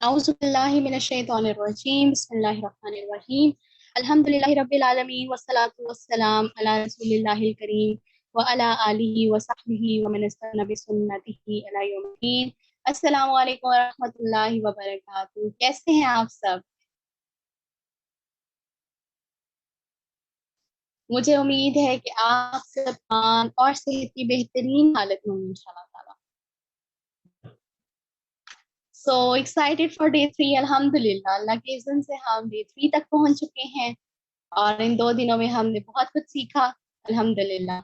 औज़ुबिल्लाहि मिनश्शैतानिर्रजीम बिस्मिल्लाहिर्रहमानिर्रहीम अल्हम्दुलिल्लाहि रब्बिल आलमीन वस्सलातु वस्सलाम अला रसूलिल्लाहिल करीम व अला आलिहि व सहबिहि व मन इस्तन्ना बिसुन्नतिहि इला यौमिद्दीन। अस्सलामु अलैकुम व रहमतुल्लाहि व बरकातुहू। कैसे हैं आप सब? मुझे उम्मीद है कि आप सब और सेहत की बेहतरीन हालत में होंगे इंशाल्लाह ताला। So excited for day 3। अल्हम्दुलिल्लाह, अल्लाह के इज़्न से हम डे 3 तक पहुंच चुके हैं और इन 2 दिनों में हमने बहुत कुछ सीखा अल्हम्दुलिल्लाह।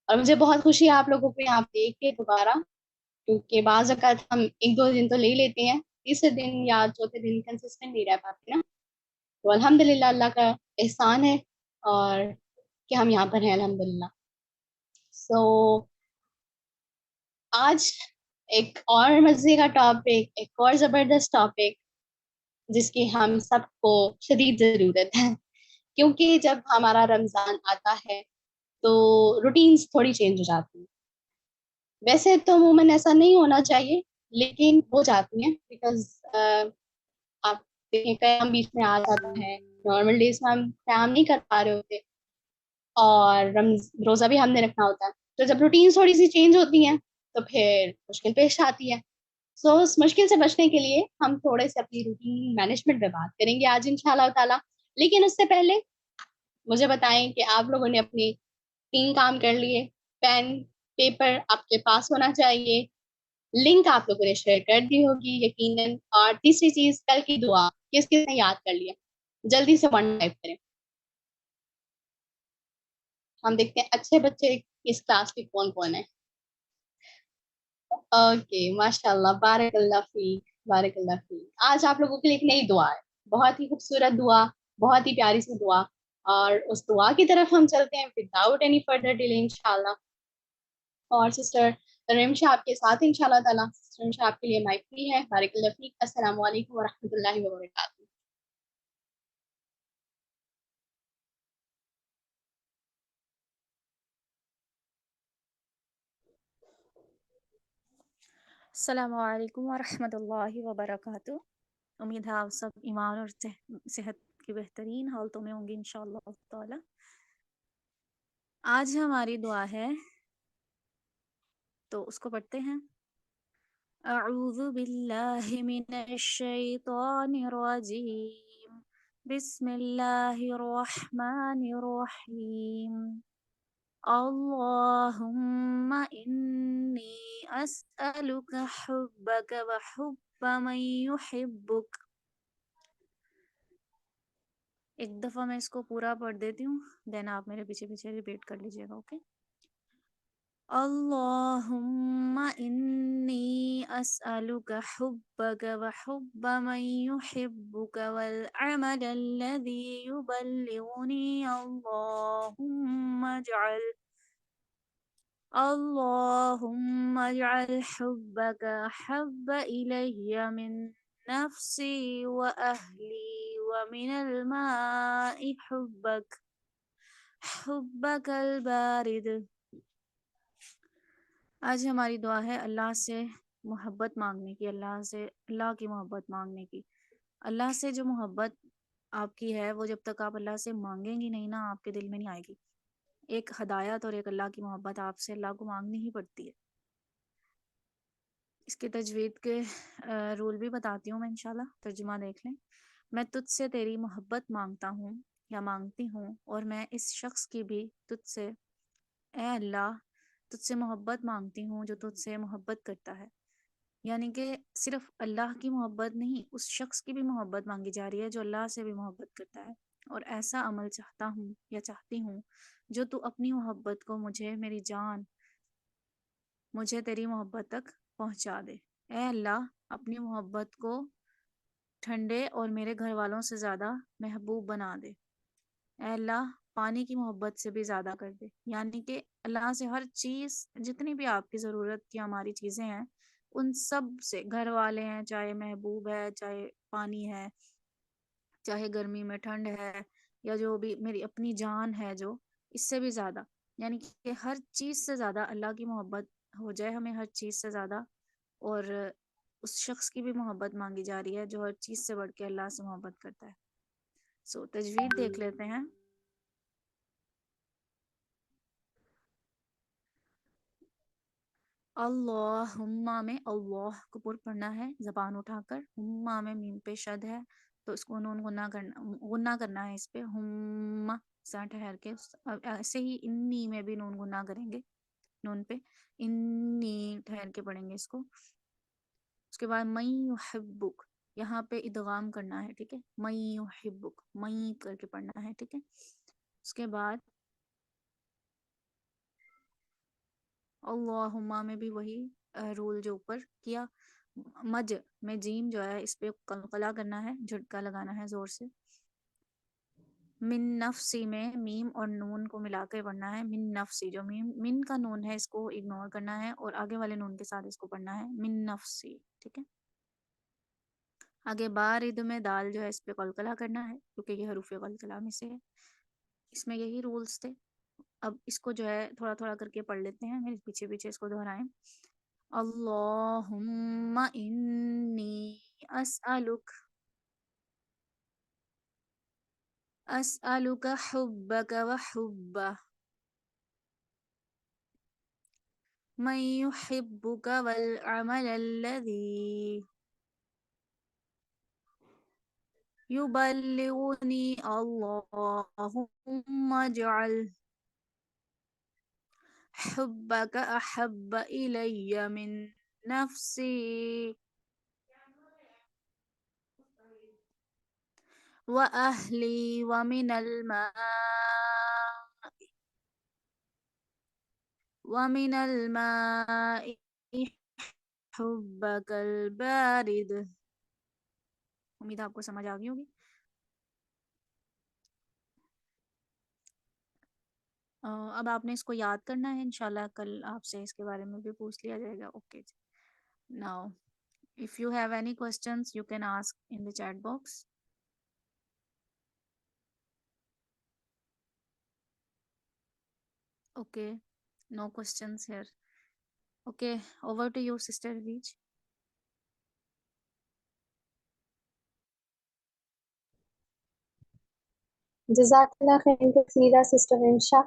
और मुझे बहुत खुशी है आप लोगों को यहाँ देख के दोबारा, क्योंकि बाज़ औक़ात हम 1-2 दिन तो ले लेते हैं, तीसरे दिन या चौथे दिन कंसिस्टेंट नहीं रह पाते ना। तो अल्हम्दुलिल्लाह अल्लाह का एहसान है और कि हम यहाँ पर हैं अल्हम्दुलिल्लाह। सो आज एक और मज़े का टॉपिक, एक और ज़बरदस्त टॉपिक जिसकी हम सबको शदीद ज़रूरत है, क्योंकि जब हमारा रमज़ान आता है तो रूटीन्स थोड़ी चेंज हो जाती हैं। वैसे तो अमूमन ऐसा नहीं होना चाहिए, लेकिन हो जाती हैं बिकॉज़ आप देखें क़याम बीच में आ जाता है, नॉर्मल डेज़ में हम क़याम नहीं कर पा रहे होते और रोज़ा भी हमने रखना होता है। तो जब रूटीन्स थोड़ी-सी चेंज होती हैं, तो फिर मुश्किल पेश आती है। सो उस मुश्किल से बचने के लिए हम थोड़े से अपनी रूटीन मैनेजमेंट पे बात करेंगे आज इंशाल्लाह ताला। लेकिन उससे पहले मुझे बताएँ कि आप लोगों ने अपने 3 काम कर लिए, पेन, पेपर आपके पास होना चाहिए, लिंक आप लोगों ने शेयर कर दी होगी यकीनन, और तीसरी चीज़ कल की दुआ किस-किसने याद कर लिया? जल्दी से 1 टाइप करें। हम देखते हैं अच्छे बच्चे इस क्लास के कौन-कौन है। ओके, माशाल्लाह, बारकल्लाह फ़ीक, बारकल्लाह फ़ीक। आज आप लोगों के लिए एक नई दुआ है, बहुत ही खूबसूरत दुआ, बहुत ही प्यारी सी दुआ, और उस दुआ की तरफ हम चलते हैं विदाउट एनी फर्दर डिले इंशाल्लाह। और सिस्टर रिमशा आपके साथ इंशाल्लाह ताला। सिस्टर रिमशा आपके लिए माइक फ्री है। बारिकल्लाह फीक। अस्सलामु अलैकुम व रहमतुल्लाहि व बरकातहू। अस्सलामुअलैकुम वरहमतुल्लाहि वबरकातुहू। उम्मीद है आप सब ईमान और सेहत की बेहतरीन हालतों में होंगे इंशाअल्लाह ताला। आज हमारी दुआ है तो उसको पढ़ते हैं। अऊज़ु बिल्लाहि मिनश शैतानिर रजीम। बिस्मिल्लाहिर रहमानिर रहीम। अल्लाहुम्मा इन्नी अस्अलुका हुब्बका व हुब्ब मन युहिब्बुक। एक दफ़ा मैं इसको पूरा पढ़ देती हूँ, देन आप मेरे पीछे पीछे रिपीट कर लीजिएगा। ओके। अल्लाहुम्मा इन्नी अस्अलुका हुब्बका व हुब्ब मन युहिब्बुका वल अमल अल्लज़ी युबल्लिगुनी। अल्लाहुम्मा अजअल हुब्बका अहब्ब इलैया मिन नफ्सी व अहली व मिनल माई हुब्बकल बारिद। आज हमारी दुआ है अल्लाह से मोहब्बत मांगने की, अल्लाह की मोहब्बत मांगने की। अल्लाह से जो मोहब्बत आपकी है वो जब तक आप अल्लाह से मांगेंगी नहीं ना, आपके दिल में नहीं आएगी। एक हदायत और एक अल्लाह की मोहब्बत आपसे अल्लाह को मांगनी ही पड़ती है। इसके तजवीद के रूल भी बताती हूँ मैं इंशाल्लाह, तर्जुमा देख लें। मैं तुझसे तेरी मोहब्बत मांगता हूँ या मांगती हूँ, और मैं इस शख्स की भी तुझसे, ए अल्लाह, तुझसे मोहब्बत मांगती हूँ जो तुझसे मोहब्बत करता है। यानी कि सिर्फ अल्लाह की मोहब्बत नहीं, उस शख्स की भी मोहब्बत मांगी जा रही है जो अल्लाह से भी मोहब्बत करता है। और ऐसा अमल चाहता हूँ या चाहती हूँ जो तू अपनी मोहब्बत को मुझे, मेरी जान, मुझे तेरी मोहब्बत तक पहुँचा दे। ए अल्लाह, अपनी मोहब्बत को ठंडे और मेरे घर वालों से ज़्यादा महबूब बना दे। ए अल्लाह, पानी की मोहब्बत से भी ज़्यादा कर दे। यानी कि अल्लाह से हर चीज़, जितनी भी आपकी ज़रूरत की हमारी चीज़ें हैं, उन सब से, घर वाले हैं, चाहे महबूब है, चाहे पानी है, चाहे गर्मी में ठंड है, या जो भी मेरी अपनी जान है, जो इससे भी ज़्यादा, यानी कि हर चीज़ से ज़्यादा अल्लाह की मोहब्बत हो जाए हमें, हर चीज़ से ज़्यादा। और उस शख्स की भी मोहब्बत मांगी जा रही है जो हर चीज से बढ़ के अल्लाह से मोहब्बत करता है। सो तजवीद देख लेते हैं। अल्लाहुम्मा में अल्लाह को पूरा पढ़ना है जबान उठाकर। हुम्मा में मीम पे शद है तो इसको नून गुन्ना करना है इस पे हुम्मा सा ठहर के। ऐसे ही इन्नी में भी नून गुन्ना करेंगे, नून पे इन्नी ठहर के पढ़ेंगे इसको। उसके बाद मई युहिब्बुक, यहाँ पे इदगाम करना है, ठीक है। मई युहिब्बुक, मई करके पढ़ना है, ठीक है। उसके बाद अल्लाहुम्मा में भी वही रूल जो ऊपर किया। मज में जीम जो है इस पे कलकला करना है, झटका लगाना है जोर से। मिन नफ्सी में मीम और नून को मिला के पढ़ना है। मिन नफ्सी, जो मीम मिन का नून है इसको इग्नोर करना है और आगे वाले नून के साथ इसको पढ़ना है मिन नफ्सी, ठीक है। आगे बारिद में दाल जो है इस पे कलकला करना है क्योंकि ये हरूफ कलकला में से है। इसमें यही रूल्स थे। अब इसको जो है थोड़ा थोड़ा करके पढ़ लेते हैं, मेरे पीछे पीछे इसको दोहराएं। अल्लाहुम्मा इन्नी अस्अलुक अस्अलुका हुब्बक व हुब्बा मन युहिब्बुका वल अमल अल्लज़ी युबल्लिगुनी अल्लाहुम्मा जअल हुब्बक अहब्ब इलय्या मिन नफ्सी व अहली व मिनल माइ हुब्बकल बारिद। उम्मीद है आपको समझ आ गई होगी। अब आपने इसको याद करना है, इंशाल्लाह कल आपसे इसके बारे में भी पूछ लिया जाएगा। Okay, now if you have any questions you can ask in the chat box. Okay, no questions here. Okay, over to you sister reach. जज़ाकल्लाह खैरन कसीरा सिस्टर इंशा।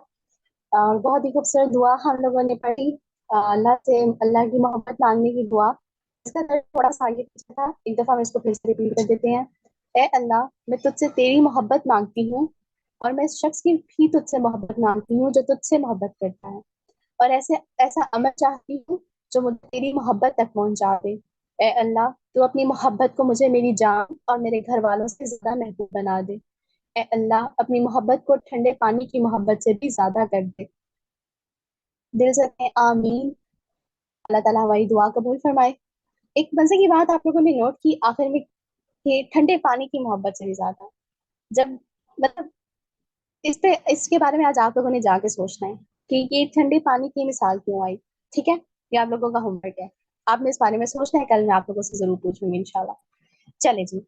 और बहुत ही खूबसूरत दुआ हम लोगों ने पढ़ी। अल्लाह से अल्लाह की मोहब्बत मांगने की दुआ। इसका दर्द थोड़ा सा आगे पीछे था, एक दफा हम इसको फिर से रिपीट कर देते हैं। ए अल्लाह, मैं तुझसे तेरी मोहब्बत मांगती हूँ और मैं इस शख्स की भी तुझसे मोहब्बत मांगती हूँ जो तुझसे मोहब्बत करता है, और ऐसे ऐसा अमल चाहती हूँ जो मुझे तेरी मोहब्बत तक पहुंचा दे। ए अल्लाह, तू अपनी मोहब्बत को मुझे मेरी जान और मेरे घर वालों से ज्यादा महबूब बना दे। ए अल्लाह, अपनी मोहब्बत को ठंडे पानी की मोहब्बत से भी ज्यादा कर दे। दिल से कहें आमीन। अल्लाह ताला हमारी दुआ कबूल फरमाए। एक मजे की बात आप लोगों ने नोट की आखिर में कि ठंडे पानी की मोहब्बत से भी ज्यादा, जब मतलब इस पे इसके बारे में आज आप लोगों ने जाके सोचना है कि ये ठंडे पानी की मिसाल क्यों आई। ठीक है, ये आप लोगों का होमवर्क है। आपने इस बारे में सोचना है, कल मैं आप लोगों से जरूर पूछूंगी इंशाल्लाह। चले जी,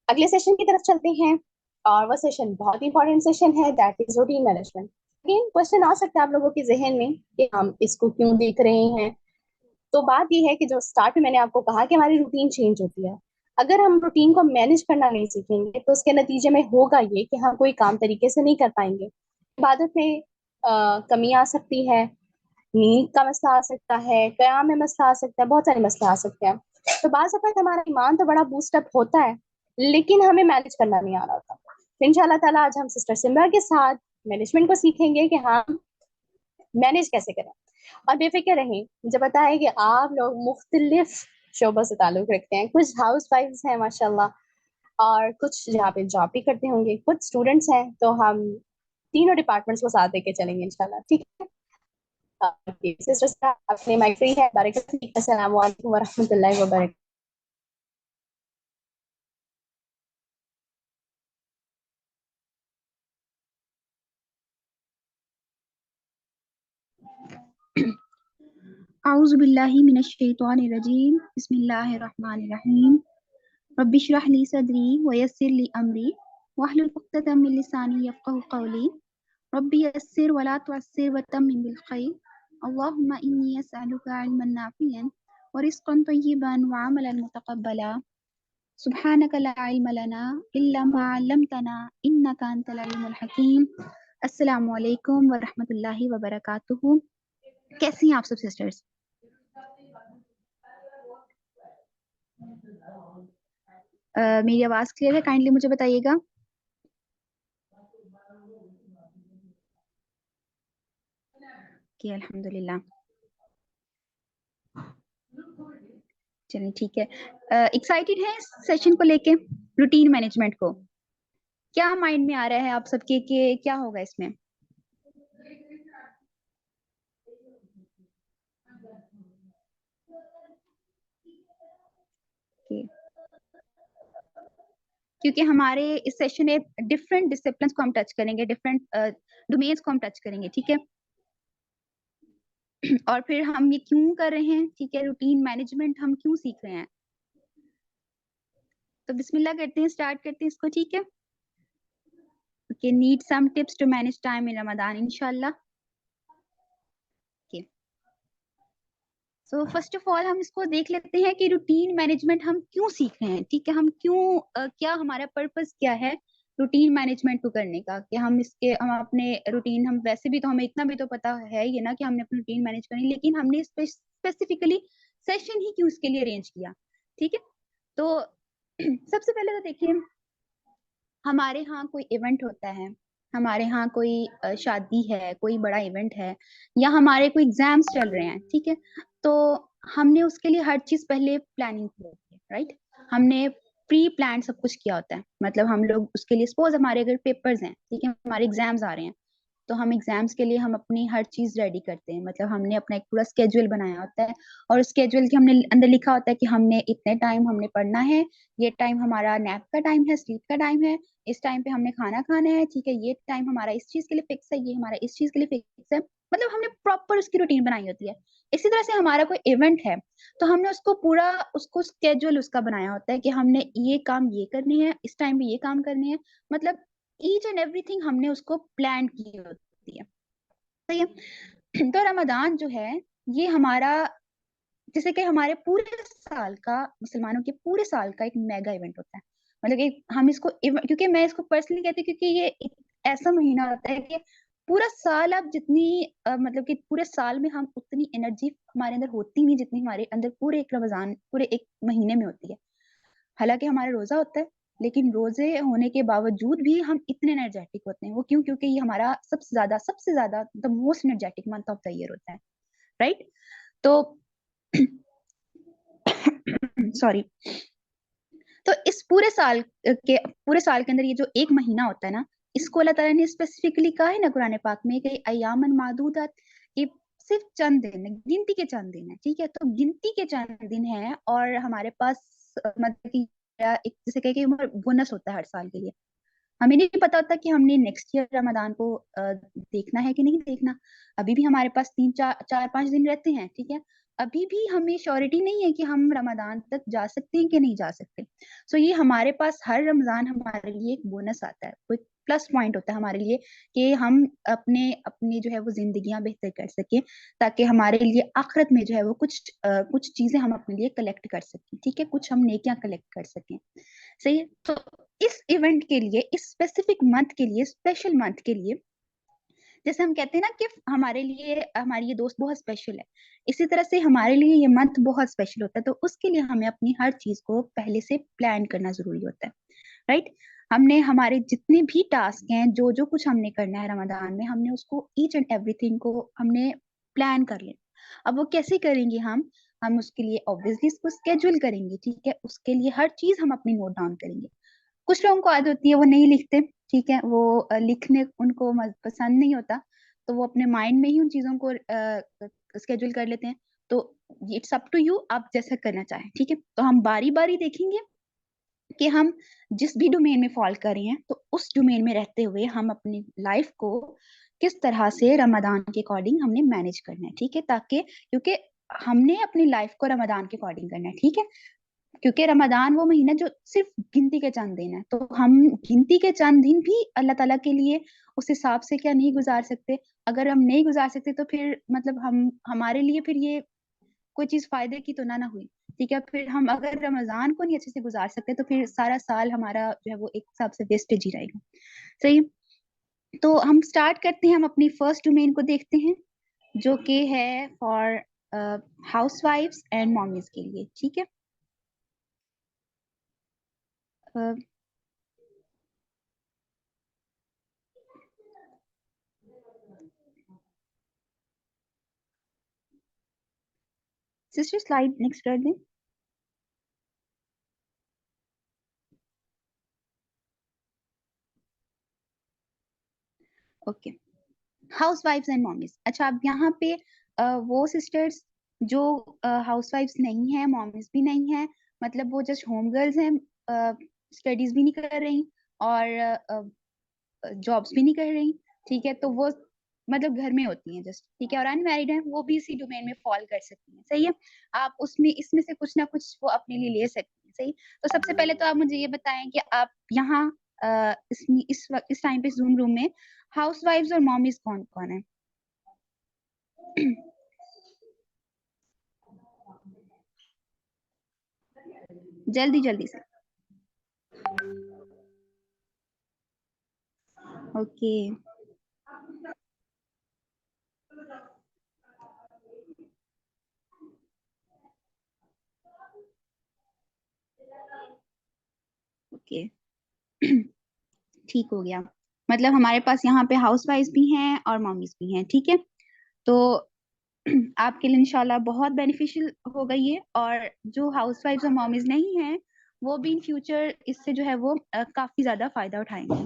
अगले सेशन की तरफ चलते हैं। और वो सेशन बहुत इंपॉर्टेंट सेशन है, that is routine management. Again question आ सकता है आप लोगों के जहन में कि हम इसको क्यों देख रहे हैं। तो बात ये है कि जो स्टार्ट में मैंने आपको कहा कि हमारी रूटीन चेंज होती है। अगर हम रूटीन को मैनेज करना नहीं सीखेंगे तो उसके नतीजे में होगा ये कि हम कोई काम तरीके से नहीं कर पाएंगे। इबादत में कमी आ सकती है, नींद का मसला आ सकता है, क़याम में मसला आ सकता है, बहुत सारे मसले आ सकते हैं। तो बाज़ औक़ात हमारा ईमान तो बड़ा बूस्ट अप होता है, लेकिन हमें मैनेज करना नहीं आ रहा होता। तो इंशाल्लाह ताला आज हम सिस्टर सिमरा के साथ मैनेजमेंट को सीखेंगे कि हम मैनेज कैसे करें। और बेफिक्र रहें, मुझे पता है कि आप लोग मुख्तलिफ शोबों से ताल्लुक़ रखते हैं, कुछ हाउस वाइफ्स हैं माशाल्लाह, और कुछ जहाँ पे जॉब भी करते होंगे, कुछ स्टूडेंट्स हैं। तो हम तीनों डिपार्टमेंट्स को साथ लेके चलेंगे इंशाल्लाह, ठीक है। सिस्टर्स का अपने माइक फ्री है। बरकत फीक। अस्सलाम वालेकुम व रहमतुल्लाहि व बरकातहू। औज़ु बिल्लाहि मिनश शैतानिर रजीम। बिस्मिल्लाहिर रहमानिर रहीम। रब्बि इश्रह ली सदरी व यस्सिर ली अमरी वहलुल उक़्दतम मिन लिसानी यफ़क़हू क़ौली। रब्बि यस्सिर व ला तुअस्सिर व तम्मिम बिल खैर। अल्लाहुम्मा इन्नी अस्अलुका इल्मन नाफ़िअन व रिज़्क़न तय्यिबन व अमलन मुतक़ब्बला। सुब्हानक ला इल्म लना इल्ला मा अल्लमतना इन्नका अंतल अलीमुल हकीम। अस्सलामु अलैकुम व रहमतुल्लाहि व बरकातुहू। कैसी हैं आप सब सिस्टर्स? मेरी आवाज़ क्लियर है? काइंडली मुझे बताइएगा। कि अल्हम्दुलिल्लाह। चलिए ठीक है। एक्साइटेड हैं सेशन को लेके, रूटीन मैनेजमेंट को? क्या माइंड में आ रहा है आप सबके कि क्या होगा इसमें? कि क्योंकि हमारे इस सेशन में डिफरेंट डिसिप्लिन्स को हम टच करेंगे, डिफरेंट डोमेन्स को हम टच करेंगे, ठीक है। और फिर हम ये क्यों कर रहे हैं, ठीक है, रूटीन मैनेजमेंट हम क्यों सीख रहे हैं। तो बिस्मिल्लाह करते हैं, स्टार्ट करते हैं इसको, ठीक है। Okay, need some tips to manage time in Ramzan इंशाल्लाह। Okay, so first of all हम इसको देख लेते हैं कि रूटीन मैनेजमेंट हम क्यों सीख रहे हैं, ठीक है। हम क्यों क्या हमारा पर्पस क्या है रूटीन मैनेजमेंट को करने का, कि हम अपने रूटीन, हम वैसे भी तो हमें इतना भी तो पता है ये ना कि हमने अपनी रूटीन मैनेज करनी, लेकिन हमने स्पेसिफिकली सेशन ही क्यों इसके लिए अरेंज किया, ठीक है। तो सबसे पहले तो देखिए, हमारे यहाँ कोई इवेंट होता है, हमारे यहाँ कोई शादी है, कोई बड़ा इवेंट है, या हमारे कोई एग्जाम्स चल रहे हैं, ठीक है। तो हमने उसके लिए हर चीज पहले प्लानिंग की होती है, राइट। हमने प्री प्लान सब कुछ किया होता है। मतलब हम लोग उसके लिए, सपोज हमारे अगर पेपर्स हैं, ठीक है, हमारे एग्जाम्स आ रहे हैं, तो हम एग्जाम्स के लिए हम अपनी हर चीज रेडी करते हैं। मतलब हमने अपना एक पूरा स्केड्यूल बनाया होता है, और उस स्केड्यूल के हमने अंदर लिखा होता है कि हमने इतने टाइम हमने पढ़ना है, ये टाइम हमारा नैप का टाइम है, स्लीप का टाइम है, इस टाइम पे हमने खाना खाना है, ठीक है, ये टाइम हमारा इस चीज के लिए फिक्स है, ये हमारा इस चीज के लिए फिक्स है। मतलब हमने प्रॉपर उसकी रूटीन बनाई होती है। इसी तरह से हमारा कोई इवेंट है, तो हमने उसको पूरा, उसको स्केड्यूल उसका बनाया होता है कि हमने ये काम ये करने हैं, इस टाइम पे ये काम करने हैं। मतलब ईच एंड एवरीथिंग हमने उसको प्लान की होती है, सही है। तो रमदान जो है, ये हमारा, जैसे कि हमारे पूरे साल का, मुसलमानों के पूरे साल का एक मेगा इवेंट होता है। मतलब एक हम इसको क्योंकि मैं इसको पर्सनली कहती हूँ, क्योंकि ये एक ऐसा महीना होता है कि पूरा साल आप जितनी मतलब कि पूरे साल में हम उतनी एनर्जी हमारे अंदर होती नहीं जितनी हमारे अंदर पूरे एक रमजान, पूरे एक महीने में होती है। हालांकि हमारा रोजा होता है, लेकिन रोजे होने के बावजूद भी हम इतने एनर्जेटिक होते हैं। वो क्यों? क्योंकि ये हमारा सबसे ज्यादा the most energetic month of the year होता है, राइट। तो सॉरी। तो इस पूरे साल के अंदर ये जो एक महीना होता है ना, इसको अल्लाह ताला ने स्पेसिफिकली कहा है ना कुरान पाक में कि अय्यामन मादूदात, ये सिर्फ चंद दिन है, गिनती के चंद दिन है, ठीक है। तो गिनती के चंद दिन है, और हमारे पास मतलब कि एक जैसे कहे कि बोनस होता है हर साल के लिए। हमें नहीं पता होता कि हमने नेक्स्ट ईयर रमजान को देखना है कि नहीं देखना। अभी भी हमारे पास 3 4 5 दिन रहते हैं, ठीक है। अभी भी हमें श्योरिटी नहीं है कि हम रमजान तक जा सकते हैं कि नहीं जा सकते। सो ये हमारे पास हर रमजान हमारे लिए एक बोनस आता है, कोई प्लस पॉइंट होता है हमारे लिए, कि हम अपने अपनी जो है वो जिंदगियां बेहतर कर सके, ताकि हमारे लिए आखिरत में जो है वो कुछ चीजें हम अपने लिए कलेक्ट कर सकें, ठीक है, कुछ हम नेकियां कलेक्ट कर सकें, सही है। तो इस इवेंट के लिए, इस स्पेसिफिक मंथ के लिए, स्पेशल मंथ के लिए, जैसे हम कहते हैं ना कि हमारे लिए हमारी ये दोस्त बहुत स्पेशल है, इसी तरह से हमारे लिए ये मंथ बहुत स्पेशल होता है। तो उसके लिए हमें अपनी हर चीज को पहले से प्लान करना जरूरी होता है, राइट। हमने हमारे जितने भी टास्क हैं, जो जो कुछ हमने करना है रमजान में, हमने उसको ईच एंड एवरीथिंग को हमने प्लान कर लिया। अब वो कैसे करेंगे हम उसके लिए ऑब्वियसली इसको स्केड्यूल करेंगे, ठीक है। उसके लिए हर चीज हम अपनी नोट डाउन करेंगे। कुछ लोगों को आदत होती है वो नहीं लिखते, ठीक है, वो लिखने उनको पसंद नहीं होता, तो वो अपने माइंड में ही उन चीजों को स्केड्यूल कर लेते हैं। तो इट्स अप टू यू, आप जैसा करना चाहें, ठीक है। तो हम बारी बारी देखेंगे कि हम जिस भी डोमेन में फॉल कर रहे हैं, तो उस डोमेन में रहते हुए हम अपनी लाइफ को किस तरह से रमदान के अकॉर्डिंग हमने मैनेज करना है, ठीक है। ताकि क्योंकि हमने अपनी लाइफ को रमदान के अकॉर्डिंग करना है, ठीक है। क्योंकि रमदान वो महीना जो सिर्फ गिनती के चंद दिन है, तो हम गिनती के चंद दिन भी अल्लाह ताला के लिए उस हिसाब से क्या नहीं गुजार सकते? अगर हम नहीं गुजार सकते, तो फिर मतलब हम हमारे लिए फिर ये कोई चीज फायदे की तो ना हुई। ठीक है, फिर हम अगर रमजान को नहीं अच्छे से गुजार सकते तो फिर सारा साल हमारा जो है वो एक हिसाब से वेस्टेज ही रहेगा। सही। तो हम स्टार्ट करते हैं, हम अपनी फर्स्ट डोमेन को देखते हैं जो कि है फॉर हाउसवाइफ्स एंड मॉमीज के लिए। ठीक है। सिस्टर स्लाइड नेक्स्ट कर दें। ओके, हाउसवाइफ्स एंड मॉमीज। अच्छा, अब यहाँ पे वो सिस्टर्स जो हाउसवाइफ्स नहीं है, मॉमीज भी नहीं है, मतलब वो जस्ट होम गर्ल्स हैं, स्टडीज भी नहीं कर रही और जॉब्स भी नहीं कर रही। ठीक है, तो वो मतलब घर में होती हैं जस्ट। ठीक है, और अनमैरिड है वो भी इसी डोमेन में फॉल कर सकती हैं। सही है, आप उसमें इसमें से कुछ ना कुछ वो अपने लिए ले सकती हैं। सही। तो सबसे पहले तो आप मुझे ये बताएं कि आप यहाँ इस टाइम पे जूम रूम में हाउसवाइफ्स और मॉमीज कौन कौन है? जल्दी जल्दी से। ओके। ओके, ठीक हो गया। मतलब हमारे पास यहाँ पे हाउसवाइफ्स भी हैं और मॉमीज भी हैं। ठीक है, तो आपके लिए इंशाल्लाह बहुत बेनिफिशियल होगा ये। और जो हाउसवाइफ्स और मॉमीज नहीं हैं वो भी इन फ्यूचर इससे जो है वो काफी ज्यादा फायदा उठाएंगे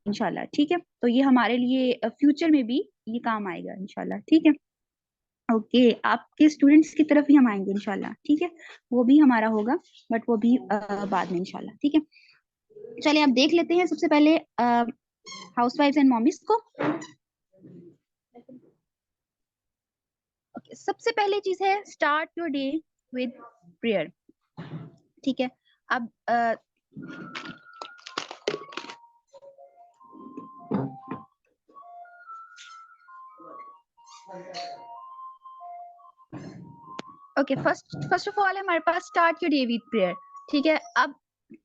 इंशाल्लाह। ठीक है, तो ये हमारे लिए फ्यूचर में भी ये काम आएगा इंशाल्लाह। ठीक है। ओके, आपके स्टूडेंट्स की तरफ ही हम आएंगे इंशाल्लाह। ठीक है, वो भी हमारा होगा बट वो भी बाद में इंशाल्लाह। ठीक है, चलिए अब देख लेते हैं सबसे पहले हाउसवाइफ्स एंड मॉमीज को। ओके, सबसे पहले चीज है start your day with prayer. ठीक है, अब ओके, फर्स्ट ऑफ ऑल हमारे पास start your day with prayer. ठीक है, अब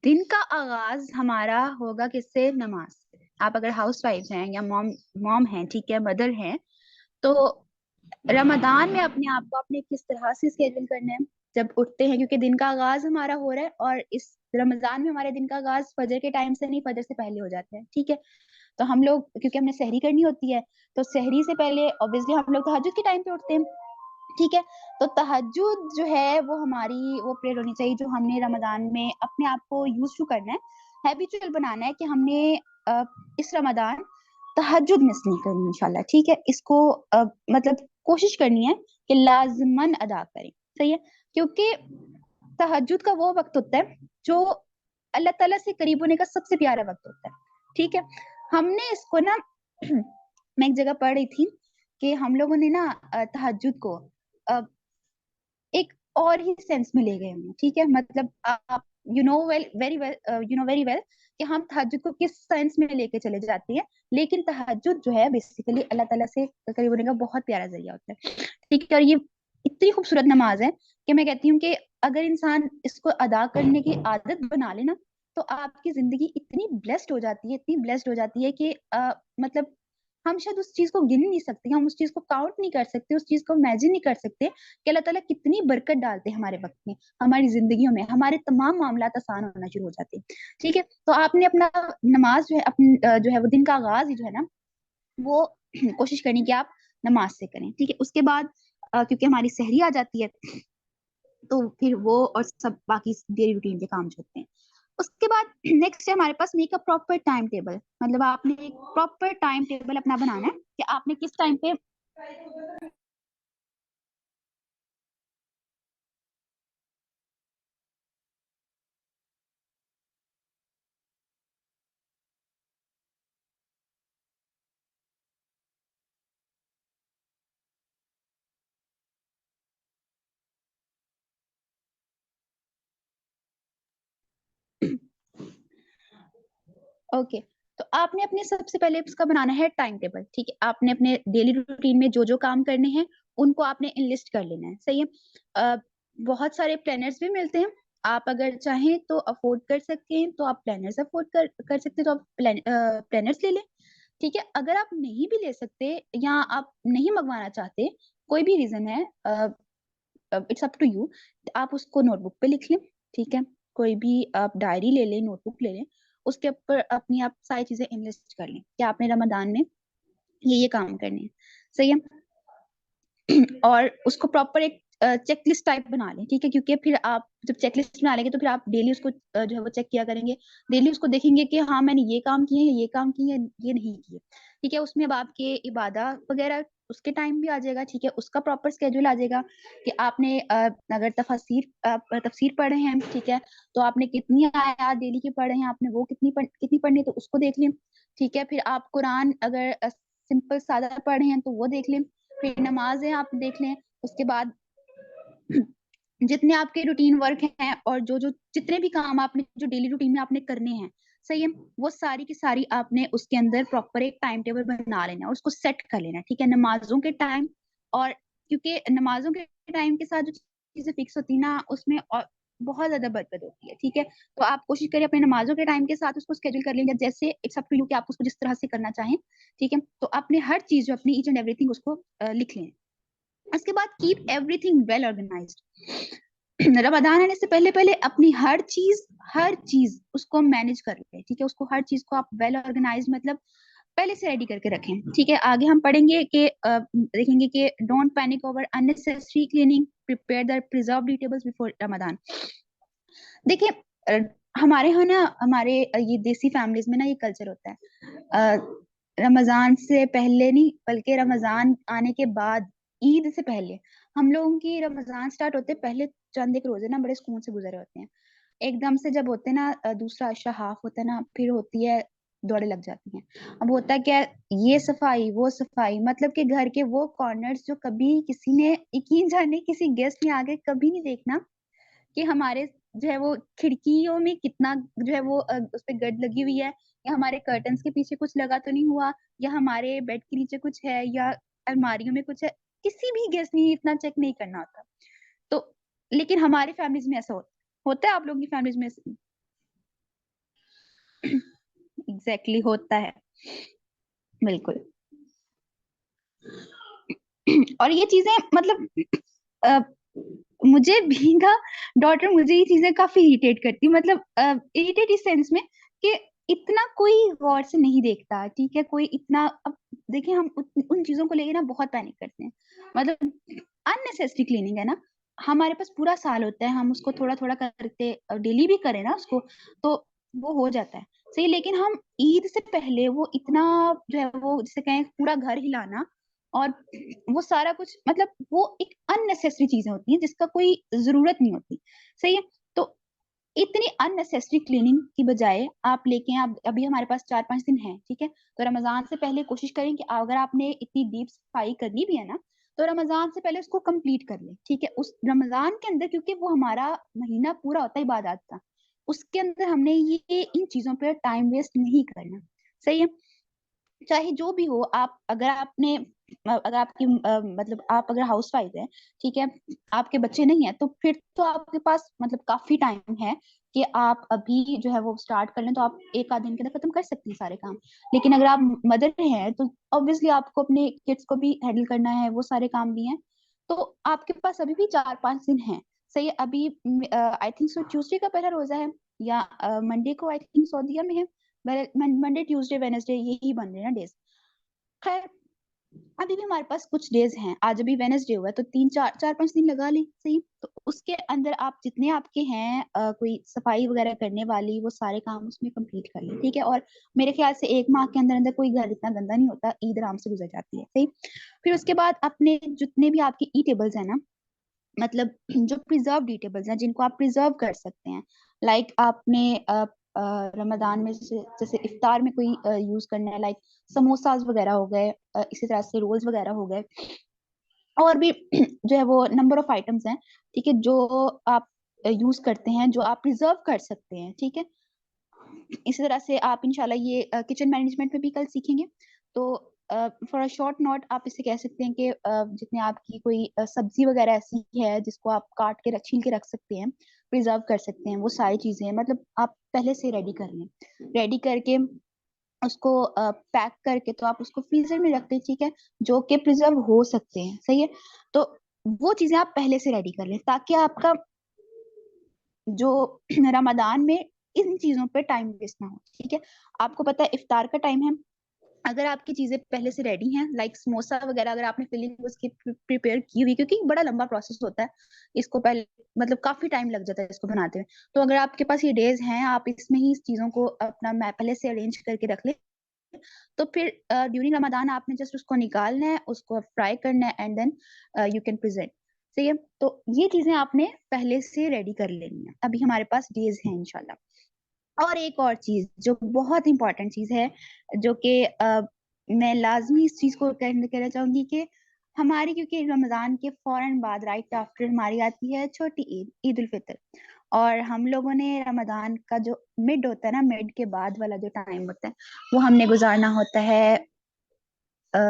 दिन का आगाज हमारा होगा किससे? नमाज से। आप अगर हाउसवाइफ हैं या मॉम मॉम हैं, ठीक है, मदर हैं, तो रमजान में अपने आप को आपने किस तरह से स्केड्यूल करना है जब उठते हैं, क्योंकि दिन का आगाज हमारा हो रहा है और इस रमजान में हमारे दिन का आगाज फजर के टाइम से नहीं, फजर से पहले हो जाता है। ठीक है, तो हम लोग क्योंकि हमने सहरी करनी होती है तो सहरी से पहले ऑब्वियसली हम लोग तहज्जुद के टाइम पे उठते हैं। ठीक है, तो तहज्जुद जो है वो हमारी वो प्रेयर होनी चाहिए जो हमने रमजान में अपने आप को यूज टू करना है, हैबिचुअल बनाना है कि हमने इस रमजान तहज्जुद मिस नहीं करनी इंशाल्लाह। ठीक है, इसको मतलब कोशिश करनी है कि लाजमन अदा करें। सही है, क्योंकि तहज्जुद का वो वक्त होता है जो अल्लाह ताला से करीब होने का सबसे प्यारा वक्त होता है। ठीक है, हमने इसको ना मैं एक जगह पढ़ रही थी कि हम लोगों ने ना तहज्जुद को अ, एक और ही सेंस में ले गए हैं। ठीक है, मतलब आप you know well very well you know very well कि हम तहज्जुद को किस सेंस में लेके चले जाते हैं, लेकिन तहज्जुद जो है बेसिकली अल्लाह ताला से करीब होने का बहुत प्यारा जरिया होता है। ठीक है, और ये इतनी खूबसूरत नमाज है कि मैं कहती हूँ कि अगर इंसान इसको अदा करने की आदत बना लेना तो आपकी जिंदगी इतनी ब्लेस्ड हो जाती है, इतनी ब्लेस्ड हो जाती है कि मतलब हम शायद उस चीज को गिन नहीं सकते, हम उस चीज को काउंट नहीं कर सकते, उस चीज को इमेजिन नहीं कर सकते कि अल्लाह ताला कितनी बरकत डालते हैं हमारे वक्त में, हमारी जिंदगियों में, हमारे तमाम मामला आसान होना शुरू हो जाते हैं। ठीक है, तो आपने अपना नमाज जो है अपनी जो है वो दिन का आगाज ही जो है ना वो कोशिश करनी कि आप नमाज से करें। ठीक है, उसके बाद क्योंकि हमारी सहरी आ जाती है तो फिर वो और सब बाकी डेली रूटीन के काम जो होते हैं। उसके बाद नेक्स्ट है हमारे पास make a proper timetable. मतलब आपने एक प्रॉपर टाइम टेबल अपना बनाना है कि आपने किस टाइम पे ओके, तो आपने अपने सबसे पहले इसका बनाना है टाइम टेबल। ठीक है, आपने अपने डेली रूटीन में जो जो काम करने हैं उनको आपने इनलिस्ट कर लेना है। सही है। बहुत सारे प्लानर्स भी मिलते हैं, आप अगर चाहें तो अफोर्ड कर सकते हैं तो आप प्लानर्स अफोर्ड कर सकते हैं तो आप प्लानर्स ले लें। ठीक है, अगर आप नहीं भी ले सकते या आप नहीं मंगवाना चाहते, कोई भी रीजन है, इट्स अप टू यू, आप उसको नोटबुक पे लिख लें। ठीक है, कोई भी आप डायरी ले लें, नोटबुक ले लें, उसके ऊपर अपनी आप सारी चीजें इनलिस्ट कर लें कि आपने रमजान में ये काम करने हैं। सही है। और उसको प्रॉपर एक चेकलिस्ट टाइप बना लें। ठीक है, क्योंकि फिर आप जब चेकलिस्ट बना लेंगे तो फिर आप डेली उसको जो है वो चेक किया करेंगे, डेली उसको देखेंगे कि हाँ मैंने ये काम किए हैं, ये काम किए हैं, ये नहीं किए। ठीक है, उसमें अब आपके इबादा वगैरह उसके टाइम भी आ जाएगा। ठीक है, उसका प्रॉपर स्केड्यूल आ जाएगा कि आपने अगर तफसीर पढ़े हैं, ठीक है, तो आपने कितनी आयत डेली के पढ़े हैं, आपने वो कितनी पढ़नी है तो उसको देख लें। ठीक है, फिर आप कुरान अगर सिंपल सादा पढ़े हैं तो वो देख लें, फिर नमाज है आप देख लें। उसके बाद जितने आपके रूटीन वर्क हैं और जो जो जितने भी काम आपने जो डेली रूटीन में आपने करने हैं, सही है, वो सारी की सारी आपने उसके अंदर प्रॉपर एक टाइम टेबल बना लेना और उसको सेट कर लेना। ठीक है, नमाजों के टाइम, और क्योंकि नमाजों के टाइम के साथ जो चीजें फिक्स होती है ना, उसमें और बहुत ज्यादा बरकत होती है। ठीक है, तो आप कोशिश करिए अपने नमाजों के टाइम के साथ उसको स्केड्यूल कर लेंगे, जैसे इट्स अप टू यू कि आप उसको जिस तरह से करना चाहें। ठीक है, तो आपने हर चीज जो अपनी ईच एंड एवरीथिंग उसको लिख लें। उसके बाद keep everything well organised. Ramzan आने से पहले पहले अपनी हर चीज उसको मैनेज कर ले। ठीक है, उसको हर चीज को आप वेल ऑर्गेनाइज मतलब पहले से रेडी करके रखें। ठीक है, आगे हम पढ़ेंगे कि देखेंगे कि don't panic over unnecessary cleaning, prepare the preserved eatables before Ramzan. देखिए हमारे यहाँ ना, हमारे ये देसी फैमिलीज में ना ये कल्चर होता है, रमजान से पहले नहीं बल्कि रमजान आने के बाद, ईद से पहले हम लोगों की रमजान स्टार्ट होते पहले चंद एक रोजे ना बड़े सुकून से गुजरे होते हैं। एकदम से जब होते हैं ना दूसरा अशरा हाफ होता है ना, फिर होती है दौड़े लग जाती हैं। अब होता है क्या, ये सफाई वो सफाई, मतलब कि घर के वो कॉर्नर्स जो कभी किसी ने, यकीन जाने किसी गेस्ट ने आगे कभी नहीं देखना कि हमारे जो है वो खिड़कियों में कितना जो है वो उस पे गड लगी हुई है, या हमारे कर्टन्स के पीछे कुछ लगा तो नहीं हुआ, या हमारे बेड के नीचे कुछ है, या अलमारियों में कुछ है। किसी भी गेस्ट ने इतना चेक नहीं करना होता। तो लेकिन हमारी फैमिलीज में ऐसा होता है, आप लोगों की फैमिलीज में एग्जैक्टली होता है, बिल्कुल। और ये चीजें मतलब अ, मुझे भी ना डॉटर, मुझे ये चीजें काफी इरिटेट करती, मतलब इरिटेट इस सेंस में कि इतना कोई गौर से नहीं देखता। ठीक है, कोई इतना, अब देखिए हम उन चीजों को लेके ना बहुत पैनिक करते हैं, मतलब अननेसेसरी क्लीनिंग है ना, हमारे पास पूरा साल होता है, हम उसको थोड़ा थोड़ा करते डेली भी करें ना उसको तो वो हो जाता है। सही, लेकिन हम ईद से पहले वो इतना जो है वो जिसे कहें पूरा घर हिलाना और वो सारा कुछ, मतलब वो एक अननेसेसरी चीजें होती हैं जिसका कोई जरूरत नहीं होती। सही है, तो इतनी अननेसेसरी क्लीनिंग की बजाय आप लेके, आप अभी हमारे पास 4-5 दिन है, ठीक है, तो रमजान से पहले कोशिश करें कि अगर आपने इतनी डीप सफाई करनी भी है ना, तो रमजान से पहले उसको कंप्लीट कर लें। ठीक है, उस रमजान के अंदर, क्योंकि वो हमारा महीना पूरा होता है इबादत का, उसके अंदर हमने ये इन चीजों पर टाइम वेस्ट नहीं करना। सही है, चाहे जो भी हो, आप अगर आपने अगर आपकी मतलब आप अगर हाउस वाइफ है, ठीक है, आपके बच्चे नहीं है, तो फिर तो आपके पास मतलब काफी टाइम है कि आप अभी जो है वो स्टार्ट कर लें, तो आप एक आध दिन के अंदर खत्म कर सकती हैं सारे काम। लेकिन अगर आप मदर हैं तो ऑब्वियसली आपको अपने किड्स को भी हैंडल करना है, वो सारे काम भी हैं, तो आपके पास अभी भी 4-5 दिन है। सही है, अभी आई थिंक सो ट्यूसडे का पहला रोजा है, या मंडे को आई थिंक सऊदीया में है, मंडे ट्यूसडे वेनेसडे यही बन रहे हैं ना डेज। खैर, अभी भी हमारे पास कुछ डेज हैं, आज अभी वेनेसडे हुआ है तो 3-4-5 दिन लगा लें। सही, तो उसके अंदर आप जितने आपके हैं कोई सफाई वगैरह करने वाली, वो सारे काम उसमें कंप्लीट कर लें। ठीक है, और मेरे ख्याल से 1 माह के अंदर अंदर कोई घर इतना गंदा नहीं होता, ईद आराम से गुजर जाती है। सही, फिर उसके बाद अपने जितने भी आपके ई टेबल्स हैं ना, मतलब जो प्रिजर्व टेबल्स हैं जिनको आप प्रिजर्व कर सकते हैं, लाइक आपने रमजान में जैसे इफ्तार में कोई यूज करना है, लाइक समोसाज वगैरह हो गए, इसी तरह से रोल्स वगैरह हो गए, और भी जो है वो नंबर ऑफ आइटम्स हैं। ठीक है, जो आप यूज करते हैं, जो आप प्रिजर्व कर सकते हैं। ठीक है, इसी तरह से आप इंशाल्लाह ये किचन मैनेजमेंट में भी कल सीखेंगे, तो फॉर अ शॉर्ट नोट आप इसे कह सकते हैं कि जितने आपकी कोई सब्जी वगैरह ऐसी है जिसको आप काट के छील के रख सकते हैं, प्रिजर्व कर सकते हैं, वो सारी चीजें मतलब आप पहले से रेडी कर लें। रेडी करके उसको पैक करके तो आप उसको फ्रीजर में रखते हैं, ठीक है, जो कि प्रिजर्व हो सकते हैं, सही है। तो वो चीजें आप पहले से रेडी कर लें ताकि आपका जो रमदान में इन चीजों पे टाइम वेस्ट ना हो, ठीक है। आपको पता है इफ्तार का टाइम है, अगर आपकी चीजें पहले से रेडी हैं, लाइक समोसा वगैरह, अगर आपने फिलिंग उसकी प्रिपेयर की हुई, क्योंकि बड़ा लंबा प्रोसेस होता है इसको पहले, मतलब काफी टाइम लग जाता है इसको बनाते हुए, तो अगर आपके पास ये डेज हैं, आप इसमें ही इस चीजों को अपना मैं पहले से अरेंज करके रख ले, तो फिर ड्यूरिंग रमदान आपने जस्ट उसको निकालना है, उसको फ्राई करना है, and then you can present, सही है। तो ये चीजें आपने पहले से रेडी कर लेनी है, अभी हमारे पास डेज हैं इंशाल्लाह। और एक और चीज जो बहुत इंपॉर्टेंट चीज है, जो कि मैं लाजमी इस चीज को कहना चाहूंगी कि हमारी, क्योंकि रमजान के फौरन बाद राइट आफ्टर हमारी आती है छोटी ईद, ईद उल फितर, और हम लोगों ने रमजान का जो मिड होता है ना, मिड के बाद वाला जो टाइम होता है, वो हमने गुजारना होता है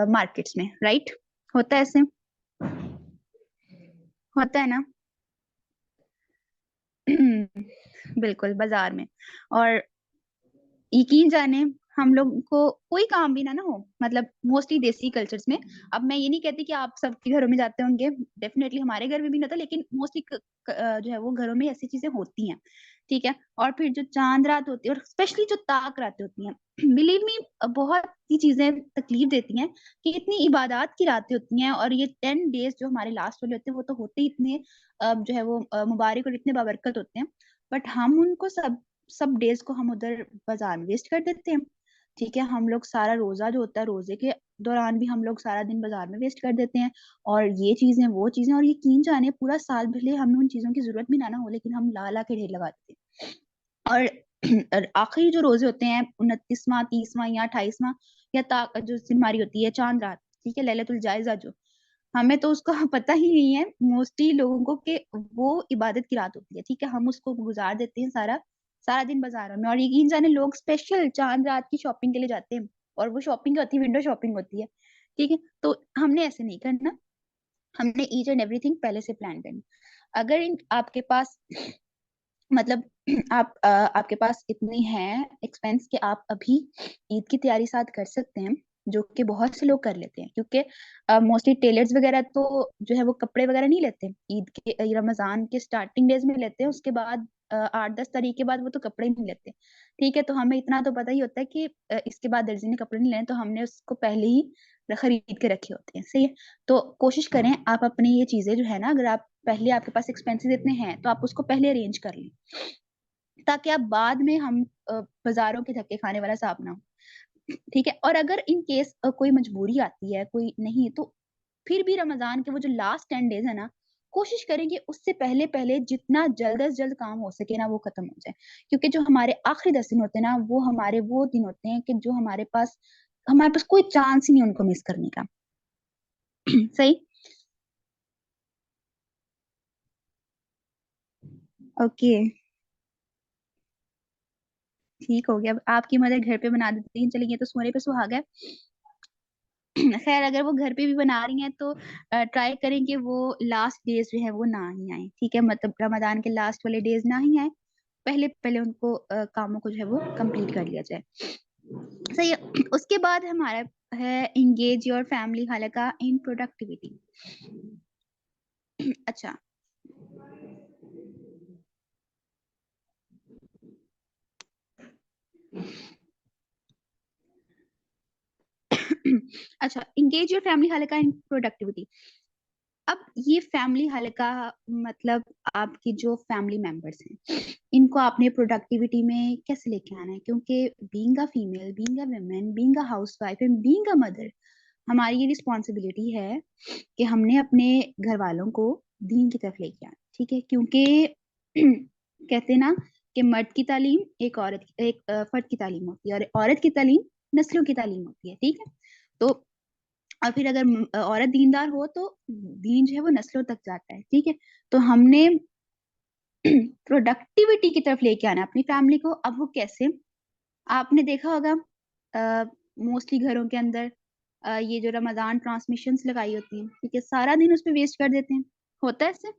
मार्केट्स में, राइट, होता है ऐसे, होता है ना। बिल्कुल, बाजार में। और यकीन जाने हम लोग को कोई काम भी ना हो, मतलब मोस्टली देसी कल्चर्स में, अब मैं ये नहीं कहती कि आप सबके घरों में जाते होंगे, डेफिनेटली हमारे घर में भी नहीं होता, लेकिन मोस्टली जो है वो घरों में ऐसी चीजें होती हैं, ठीक है। और फिर जो चांद रात होती है, और स्पेशली जो ताक रातें होती हैं, बिलीव मी, बहुत सी चीजें तकलीफ देती हैं कि इतनी इबादत की रातें होती हैं, और ये 10 डेज जो हमारे लास्ट वाले होते हैं वो तो होते ही इतने जो है वो मुबारक और इतने बाबरकत होते हैं, बट हम उनको सब डेज को हम उधर बाजार में वेस्ट कर देते हैं, ठीक है। हम लोग सारा रोजा जो होता है, रोजे के दौरान भी हम लोग सारा दिन बाजार में वेस्ट कर देते हैं, और ये चीजें वो चीजें, और यकीन जाने पूरा साल भले हमें उन चीजों की जरूरत भी ना हो, लेकिन हम ला ला के ढेर लगा देते हैं। और और आखिरी जो रोजे होते हैं 29वां, 30वां या 28वां, या जो हमारी होती है चांद रात, ठीक है, लैलतुल जायजा, जो हमें तो उसका पता ही नहीं है मोस्टली लोगों को कि वो इबादत की रात होती है, ठीक है। हम उसको गुजार देते हैं सारा सारा दिन बाजारों में, और यकीन जाने लोग स्पेशल चांद रात की शॉपिंग के लिए जाते हैं, और वो शॉपिंग होती है, विंडो शॉपिंग होती है, ठीक है। तो हमने ऐसे नहीं करना, हमने ईच एंड एवरीथिंग पहले से प्लान करना। अगर आपके पास मतलब आपके पास इतनी है एक्सपेंस कि आप अभी ईद की तैयारी साथ कर सकते हैं, जो कि बहुत से लोग कर लेते हैं, क्योंकि मोस्टली टेलर्स वगैरह तो जो है वो कपड़े वगैरह नहीं लेते ईद के, रमजान के स्टार्टिंग डेज में लेते हैं, उसके बाद 8-10 तारीख के बाद वो तो कपड़े नहीं लेते, ठीक है। तो हमें इतना तो पता ही होता है कि इसके बाद दर्जी ने कपड़े नहीं लेने, तो हमने उसको पहले ही खरीद के रखे होते हैं, सही है। तो कोशिश करें आप अपनी ये चीजें जो है ना, अगर आप पहले, आपके पास एक्सपेंसेस इतने हैं तो आप उसको पहले अरेंज कर लें, ताकि आप बाद में हम बाजारों के धक्के खाने वाला हिसाब ना हो, ठीक है। और अगर इन केस कोई मजबूरी आती है, कोई नहीं, तो फिर भी रमजान के वो जो लास्ट 10 डेज है ना, कोशिश करेंगे उससे पहले पहले जितना जल्द से जल्द काम हो सके ना वो खत्म हो जाए, क्योंकि जो हमारे आखिरी 10 दिन होते हैं ना, वो हमारे वो दिन होते हैं कि जो हमारे पास कोई चांस ही नहीं उनको मिस करने का। सही, ओके, ठीक हो गया। अब आपकी मदर घर पे बना देती हैं, चलिए, ये तो सोने पे सुहागा है। खैर, अगर वो घर पे भी बना रही हैं तो ट्राई करें कि वो लास्ट डेज जो है वो ना ही आए, ठीक है, मतलब रमजान के लास्ट वाले डेज ना ही आए, पहले पहले उनको कामों को जो है वो कंप्लीट कर लिया जाए, सही है। उसके बाद हमारा है इंगेज योर फैमिली हलका इन प्रोडक्टिविटी। अच्छा, अच्छा, इंगेज योर फैमिली हलका इन प्रोडक्टिविटी। अब ये फैमिली हल्का मतलब आपकी जो फैमिली मेंबर्स हैं, इनको आपने प्रोडक्टिविटी में कैसे लेके आना है, क्योंकि being a female, being a women, being a housewife and being a mother, हमारी ये रिस्पॉन्सिबिलिटी है कि हमने अपने घर वालों को दीन की तरफ लेके आना, ठीक है। क्योंकि कहते हैं ना कि मर्द की तालीम एक फर्द की तालीम होती है, और औरत की तालीम नस्लों की तालीम होती है, ठीक है। तो और फिर अगर औरत दीनदार हो तो दीन जो है वो नस्लों तक जाता है, ठीक है। तो हमने प्रोडक्टिविटी की तरफ लेके आना है अपनी फैमिली को। अब वो कैसे, आपने देखा होगा मोस्टली घरों के अंदर ये जो रमजान ट्रांसमिशंस लगाई होती हैं, ठीक है, सारा दिन उस पर वेस्ट कर देते हैं। होता है ऐसे?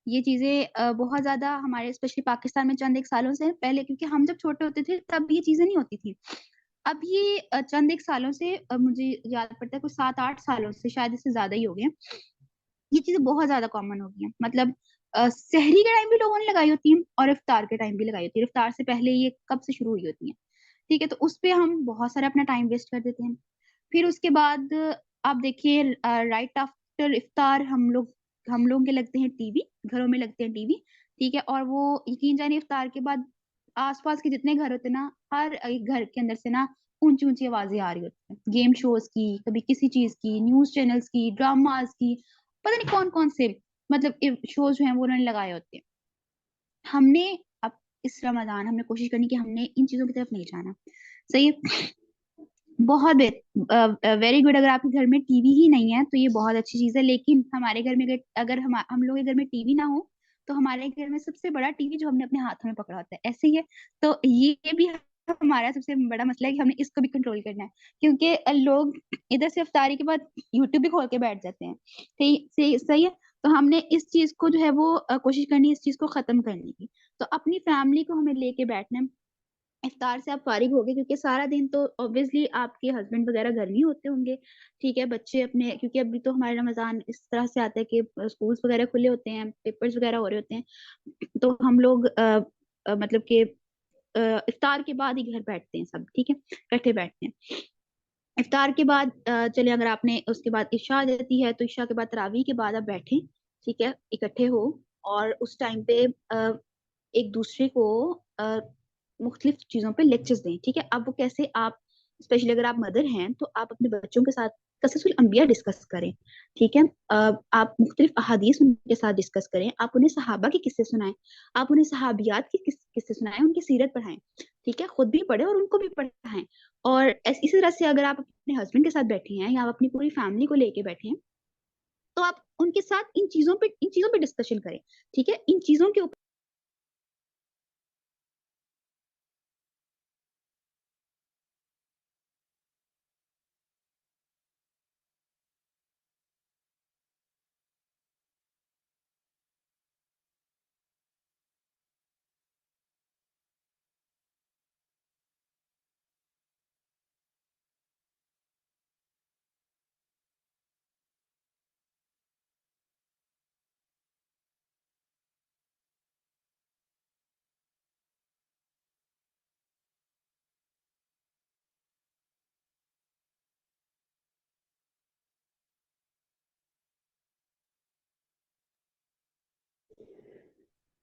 ये चीजें बहुत ज्यादा हमारे स्पेशली पाकिस्तान में चंद एक सालों से पहले, क्योंकि हम जब छोटे होते थे तब ये चीजें नहीं होती थी। अब ये चंद एक सालों से मुझे याद पड़ता है कुछ 7-8 सालों से, शायद इससे ज्यादा ही हो गए, ये चीजें बहुत ज्यादा कॉमन हो गई हैं। मतलब सहरी के टाइम भी लोगों ने लगाई होती हैं और इफ्तार के टाइम भी लगाई होती है। इफ्तार से पहले ये कब से शुरू हुई होती है, ठीक है, तो उस पे हम बहुत सारा अपना टाइम वेस्ट कर देते हैं। फिर उसके बाद आप देखिए राइट आफ्टर इफ्तार हम लोग के लगते हैं टीवी, घरों में लगते हैं टीवी, ठीक है, और वो यकीन जानिए इफ्तार के बाद आसपास के जितने घर होते हैं ना, हर एक घर के अंदर से ना ऊंची ऊंची आवाजें आ रही होती हैं, गेम शोज की, कभी किसी चीज की, न्यूज चैनल्स की, ड्रामाज की, पता नहीं कौन कौन से मतलब शोज जो हैं वो उन्होंने लगाए होते हैं। हमने अब इस रमजान हमने कोशिश करनी कि हमने इन चीजों की तरफ नहीं जाना। सही है, बहुत वेरी गुड। अगर आपके घर में टीवी ही नहीं है तो ये बहुत अच्छी चीज है, लेकिन हमारे घर में अगर हम लोग के घर में टीवी ना हो तो हमारे घर में सबसे बड़ा टीवी जो हमने अपने हाथों में पकड़ा होता है, ऐसे ही है। तो ये भी हमारा सबसे बड़ा मसला है कि हमने इसको भी कंट्रोल करना है, क्योंकि लोग इधर से इफ्तारी के बाद यूट्यूब भी खोल के बैठ जाते हैं। सही सही सही है। तो हमने इस चीज को जो है वो कोशिश करनी है इस चीज को खत्म करने की। तो अपनी फैमिली को हमें लेके बैठना है। इफ्तार से आप फारिग हो गए, क्योंकि सारा दिन तो ऑब्वियसली आपके हस्बैंड वगैरह घर नहीं होते होंगे, ठीक है, बच्चे अपने, क्योंकि अभी तो हमारे रमजान इस तरह से आता है कि स्कूल्स वगैरह खुले होते हैं, पेपर्स वगैरह हो रहे होते हैं, तो हम लोग मतलब कि इफ्तार के बाद ही घर बैठते हैं सब, ठीक है, इकट्ठे बैठते हैं। इफ्तार के बाद चले, अगर आपने उसके बाद इशा आ जाती है तो इशा के बाद तरावी के बाद आप बैठे, ठीक है, इकट्ठे हो, और उस टाइम पे एक दूसरे को मुख्तलिफ चीजों पे लेक्चर्स दें, ठीक है। अब वो कैसे, आप स्पेशली अगर आप मदर हैं तो आप अपने बच्चों के साथ कससुल अंबिया डिस्कस करें, ठीक है। आप मुख्तलिफ अहादीस उनके साथ डिस्कस करें, आप उन्हें सहाबा के किस्से सुनाएं, आप उन्हें सहाबियात के किस्से सुनाएं, उनकी सीरत पढ़ाएं, ठीक है, खुद भी पढ़े और उनको भी पढ़ाएं। और इसी तरह से अगर आप अपने हस्बैंड के साथ बैठे हैं या आप अपनी पूरी फैमिली को लेके बैठे हैं, तो आप उनके साथ इन चीजों पे डिस्कशन करें, ठीक है, इन चीजों के ऊपर।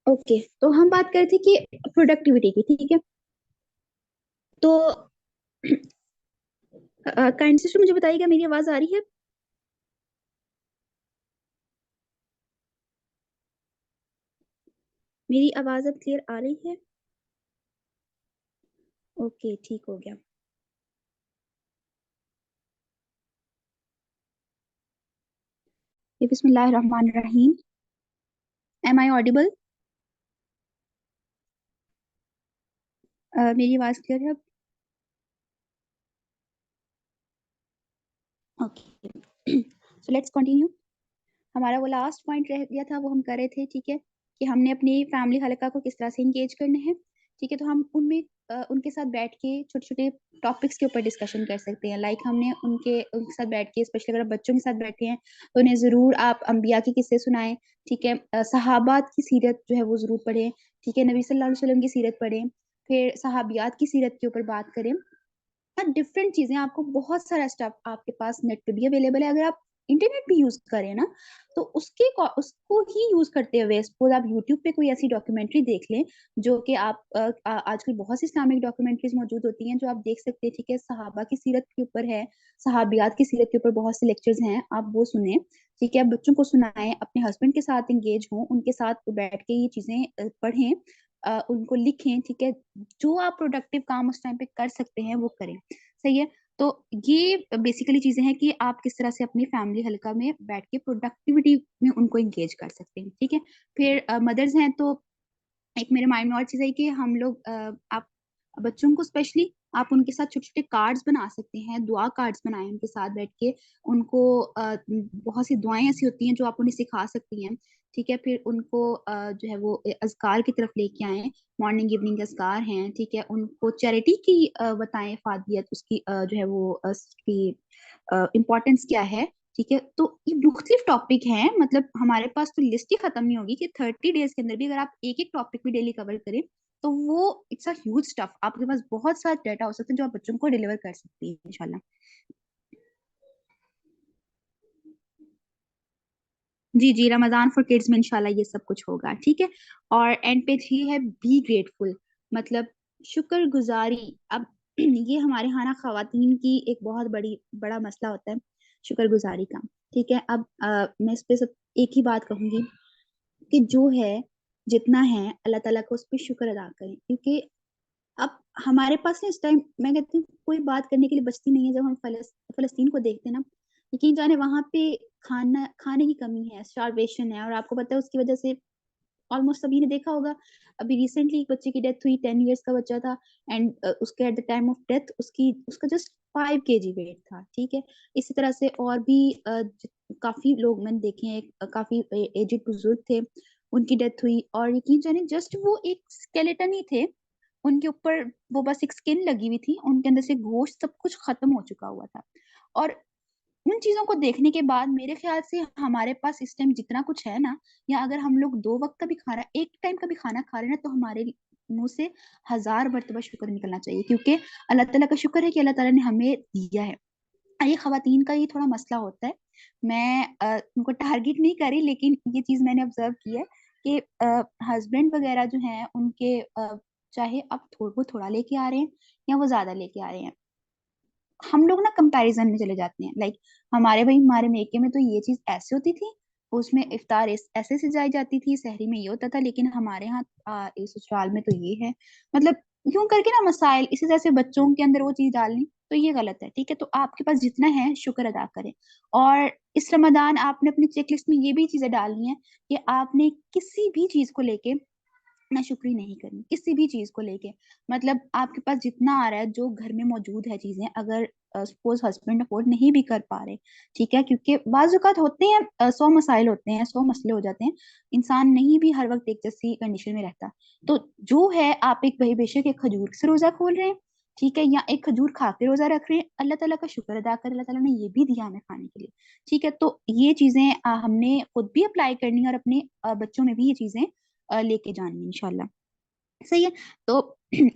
ओके, तो हम बात कर रहे थे कि प्रोडक्टिविटी की, ठीक है, तो काइंड सिस्टर मुझे बताइएगा मेरी आवाज आ रही है? मेरी आवाज अब क्लियर आ रही है? ओके, ठीक हो गया। बिस्मिल्लाह रहमान रहीम। Am I audible? मेरी आवाज क्लियर है अब? Okay, so let's continue. हमारा वो लास्ट पॉइंट रह गया था, वो हम कर रहे थे, ठीक है, कि हमने अपनी फैमिली हल्का को किस तरह से इंगेज करना है, ठीक है। तो हम उनमें उनके साथ बैठ के छोटे छोटे टॉपिक्स के ऊपर डिस्कशन कर सकते हैं। लाइक हमने उनके साथ बैठ के, स्पेशली अगर आप बच्चों के साथ बैठे हैं तो उन्हें जरूर आप अंबिया के किस्से सुनाएं, ठीक है, सहाबात की सीरत जो है वो जरूर पढ़ें, ठीक है, नबी सल्लल्लाहु अलैहि वसल्लम की सीरत पढ़ें, फिर सहाबियात की सीरत के ऊपर बात करें। डिफरेंट चीजें, आपको बहुत सारा स्टफ आपके पास नेट पे भी अवेलेबल है। अगर आप इंटरनेट भी यूज करें ना, तो उसको ही यूज करते हुए सपोज आप यूट्यूब पे कोई ऐसी डॉक्यूमेंट्री देख लें, जो कि आप आजकल बहुत सी इस्लामिक डॉक्यूमेंट्रीज मौजूद होती हैं जो आप देख सकते हैं, ठीक है, सहाबा की सीरत के ऊपर है, सहाबियात की सीरत के ऊपर बहुत से लेक्चर्स हैं, आप वो सुने, ठीक है, बच्चों को सुनाएं, अपने हस्बैंड के साथ इंगेज हों, उनके साथ बैठ के ये चीजें पढ़ें, उनको लिखें, ठीक है, जो आप प्रोडक्टिव काम उस टाइम पे कर सकते हैं वो करें। सही है। तो ये बेसिकली चीजें हैं कि आप किस तरह से अपनी फैमिली हल्का में बैठ के प्रोडक्टिविटी में उनको एंगेज कर सकते हैं, ठीक है। फिर मदर्स हैं तो एक मेरे माइंड में और चीज है कि हम लोग आप बच्चों को स्पेशली आप उनके साथ छोटे छोटे कार्ड्स बना सकते हैं, दुआ कार्ड्स बनाएं उनके साथ बैठ के। उनको बहुत सी दुआएं ऐसी होती हैं जो आप उन्हें सिखा सकती हैं। ठीक है, फिर उनको जो है वो अज़कार की तरफ लेके आए, मॉर्निंग इवनिंग अज़कार हैं। ठीक है, उनको चैरिटी की बताएं फादियत उसकी, जो है वो उसकी इम्पोर्टेंस क्या है। ठीक है, तो ये मुख्तलिफ टॉपिक हैं, मतलब हमारे पास तो लिस्ट ही खत्म नहीं होगी कि 30 डेज के अंदर भी अगर आप एक एक टॉपिक भी डेली कवर करें तो वो इट्स अ ह्यूज स्टफ। आपके पास बहुत सारा डाटा हो सकता है जो आप बच्चों को डिलीवर कर सकती है इंशाल्लाह। जी जी, रमजान फॉर किड्स में इंशाल्लाह ये सब कुछ होगा। ठीक है, और एंड पे 3 है बी ग्रेटफुल, मतलब शुक्रगुजारी। अब ये हमारे यहाँ ना खवातीन की एक बहुत बड़ा मसला होता है शुक्रगुजारी का। ठीक है, अब मैं इस पे सब एक ही बात कहूंगी कि जो है जितना है अल्लाह ताला को उस पर शुक्र अदा करें, क्योंकि अब हमारे पास ना इस टाइम मैं कहती हूँ कोई बात करने के लिए बचती नहीं है। जब हम फलस्तीन को देखते हैं ना, यकीन जाने वहां पे खाने की कमी है, स्टारवेशन है, और आपको पता है उसकी वजह से ऑलमोस्ट सभी ने देखा होगा। अभी रिसेंटली एक बच्चे की डेथ हुई, 10 इयर्स का बच्चा था, एंड उसके at the time of death उसका जस्ट 5 kg वेट था। ठीक है, इसी तरह से और भी काफी लोग मैंने देखे हैं, काफी एजेड बुजुर्ग थे, उनकी डेथ हुई, और यकीन जाने जस्ट वो एक स्केलेटन ही थे, उनके ऊपर वो बस एक स्किन लगी हुई थी, उनके अंदर से गोश्त सब कुछ खत्म हो चुका हुआ था। और उन चीजों को देखने के बाद मेरे ख्याल से हमारे पास इस टाइम जितना कुछ है ना, या अगर हम लोग 2 वक्त का भी खाना, एक टाइम का भी खाना खा रहे हैं ना, तो हमारे मुंह से 1000 मरतबा शुक्र निकलना चाहिए, क्योंकि अल्लाह ताला का शुक्र है कि अल्लाह ताला ने हमें दिया है। ये खवातीन का ये थोड़ा मसला होता है। मैं उनको टारगेट नहीं करी, लेकिन ये चीज मैंने ऑब्जर्व की है कि हस्बैंड वगैरह जो हैं उनके चाहे अब वो थोड़ा लेके आ रहे हैं या वो ज्यादा लेके आ रहे हैं, हम लोग ना कंपैरिजन में चले जाते हैं। लाइक हमारे मेके में तो ये चीज ऐसे होती थी, उसमें इफ्तार ऐसे सजाई जाती थी, सहरी में ये होता था, लेकिन हमारे यहाँ इस ससुराल में तो ये है। मतलब यूं करके ना मसाइल इसी तरह से बच्चों के अंदर वो चीज डालनी, तो ये गलत है। ठीक है, तो आपके पास जितना है शुक्र अदा करें। और इस रमदान आपने अपनी चेकलिस्ट में ये भी चीजें डालनी है कि आपने किसी भी चीज को लेके नाशुक्री नहीं करनी, किसी भी चीज को लेके। मतलब आपके पास जितना आ रहा है, जो घर में मौजूद है चीजें, अगर सपोज हस्बैंड अफोर्ड नहीं भी कर पा रहे, ठीक है, क्योंकि बाज औक़ात होते हैं 100 मसाइल होते हैं, 100 मसले हो जाते हैं, इंसान नहीं भी हर वक्त एक जैसी कंडीशन में रहता। तो जो है आप एक भाई बेशक एक खजूर से रोजा खोल रहे हैं, ठीक है, या एक खजूर खा के रोजा रख रहे हैं, अल्लाह ताला का शुक्र अदा करें, अल्लाह ताला ने ये भी दिया हमें खाने के लिए। ठीक है, तो ये चीजें हमने खुद भी अप्लाई करनी है, और अपने बच्चों में भी ये चीजें लेके जानी है इंशाल्लाह। सही है। तो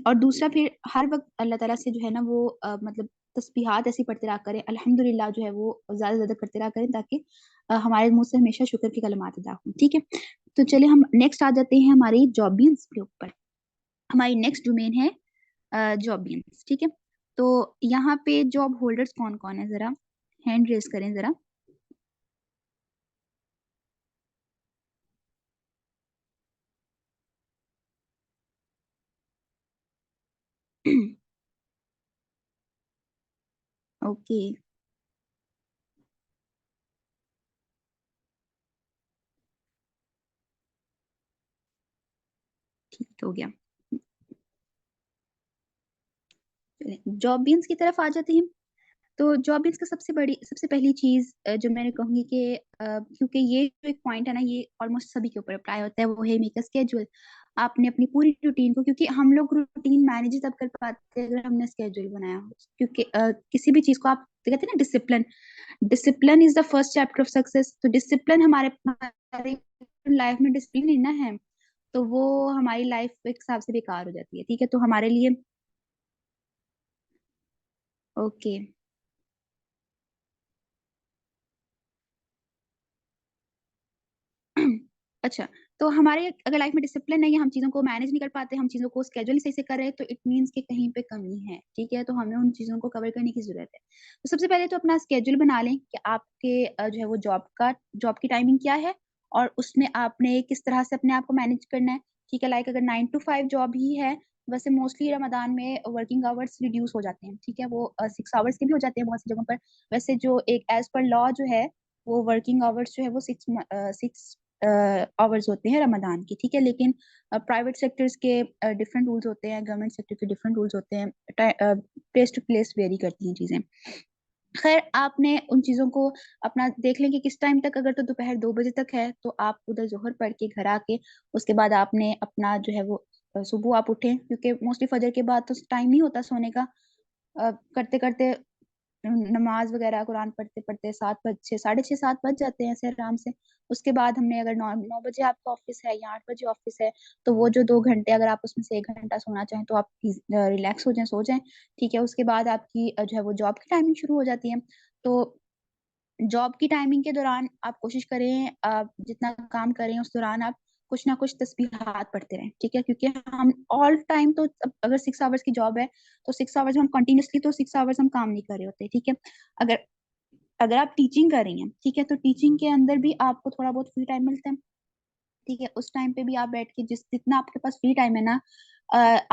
और दूसरा फिर हर वक्त अल्लाह ताला से जो है ना वो मतलब तस्बीहात ऐसी पढ़ते रहा करें, अल्हम्दुलिल्लाह जो है वो ज्यादा से ज्यादा करते रहा करें, ताकि हमारे मुंह से हमेशा शुक्र की कलमात अदा हों। ठीक है, तो चलिए हम नेक्स्ट आ जाते हैं हमारी जॉबियंस के ऊपर। हमारी नेक्स्ट डोमेन है जॉबियंस। ठीक है, तो यहाँ पे जॉब होल्डर्स कौन कौन है, जरा हैंड रेज करें जरा। ओके, ठीक हो गया। जॉबियंस की तरफ आ जाते हैं। तो जॉबिंग्स का सबसे पहली चीज जो मैंने कहूंगी कि क्योंकि ये जो एक पॉइंट है ना, ये ऑलमोस्ट सभी के ऊपर अप्लाई होता है, वो है मेक अ स्केड्यूल। आपने अपनी पूरी रूटीन को, क्योंकि हम लोग रूटीन मैनेज तब कर पाते हैं अगर हमने स्केड्यूल बनाया हो, क्योंकि किसी भी चीज को आप कहते हैं ना discipline, discipline is the first chapter of success. तो डिसिप्लिन हमारे लाइफ में डिसिप्लिन नहीं ना है, तो वो हमारी लाइफ एक हिसाब से बेकार हो जाती है। ठीक है, तो हमारे लिए ओके। अच्छा, तो हमारे अगर लाइफ में डिसिप्लिन नहीं है, हम चीजों को मैनेज नहीं कर पाते, हम चीजों को स्केड्यूल सही से कर रहे हैं, तो इट मीन्स कि कहीं पे कमी है। ठीक है, तो हमें उन चीजों को कवर करने की जरूरत है। तो सबसे पहले तो अपना स्केड्यूल बना लें कि आपके जो है वो जॉब की टाइमिंग क्या है, और उसमें आपने किस तरह से अपने आप को मैनेज करना है। ठीक है, लाइक अगर 9 to 5 जॉब ही है, वैसे मोस्टली रमदान में वर्किंग आवर्स रिड्यूस हो जाते हैं। ठीक है, वो 6 आवर्स के भी हो जाते हैं बहुत सी जगहों पर। वैसे जो एक एज पर लॉ जो है, वो वर्किंग आवर्स जो है वो सिक्स आवर्स होते हैं रमजान की, ठीक है। लेकिन प्राइवेट सेक्टर्स के डिफरेंट रूल्स होते हैं, गवर्नमेंट सेक्टर के डिफरेंट रूल्स होते हैं, प्लेस टू प्लेस वेरी करती हैं चीजें। खैर, आपने उन चीजों को अपना देख लें कि किस टाइम तक, अगर तो दोपहर 2 बजे तक है तो आप उधर जोहर पढ़ के घर आके उसके बाद आपने अपना जो है वो सुबह आप उठें, क्योंकि मोस्टली फजर के बाद तो टाइम नहीं होता सोने का। करते करते नमाज वगैरह कुरान पढ़ते पढ़ते 7 बज 6, 7:30 7 बज जाते हैं ऐसे आराम से। उसके बाद हमने अगर 9 बजे आपका ऑफिस है या 8 बजे ऑफिस है, तो वो जो 2 घंटे अगर आप उसमें से 1 घंटा सोना चाहें तो आप रिलैक्स हो जाएं, सो जाएं, ठीक है। उसके बाद आपकी जो है वो जॉब की टाइमिंग शुरू हो जाती है। तो जॉब की टाइमिंग के दौरान आप कोशिश करें, आप जितना काम करें उस दौरान आप कुछ ना कुछ तस्बीहात पढ़ते रहें, ठीक है। क्योंकि हम ऑल टाइम तो अगर 6 आवर्स की जॉब है तो 6 आवर्स हम कंटिन्यूसली तो 6 आवर्स हम काम नहीं कर रहे होते, ठीक है। अगर अगर आप टीचिंग कर रही हैं, ठीक है, तो टीचिंग के अंदर भी आपको थोड़ा बहुत फ्री टाइम मिलता है, ठीक है। उस टाइम पे भी आप बैठ के जितना आपके पास फ्री टाइम है ना,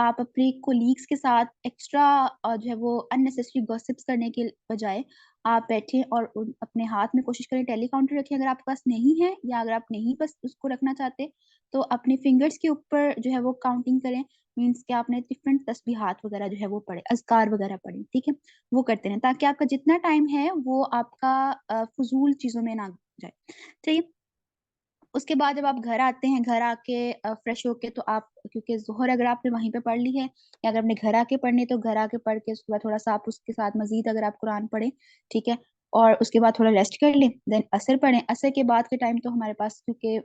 आप अपने कोलीग्स के साथ एक्स्ट्रा जो है वो अननेसेसरी गॉसिप्स करने के बजाय आप बैठे और अपने हाथ में कोशिश करें टेली काउंटर रखें, अगर आपके पास नहीं है, या अगर आप नहीं बस उसको रखना चाहते तो अपने फिंगर्स के ऊपर जो है वो काउंटिंग करें। मीन्स कि आपने डिफरेंट तस्बीहात वगैरह जो है वो पढ़े, अज़कार वगैरह पढ़े, ठीक है। वो करते रहें ताकि आपका जितना टाइम है वो आपका फजूल चीजों में ना जाए, ठीक है। उसके बाद जब आप घर आते हैं, घर आके फ्रेश होके तो आप, क्योंकि जोहर अगर आपने वहीं पे पढ़ ली है या अगर आपने घर आके पढ़नी है तो घर आके पढ़ के उसके बाद थोड़ा सा आप उसके साथ मजीद अगर आप कुरान पढ़ें, ठीक है। और उसके बाद थोड़ा रेस्ट कर लें, देन असर पढ़ें। असर के बाद के टाइम तो हमारे पास क्योंकि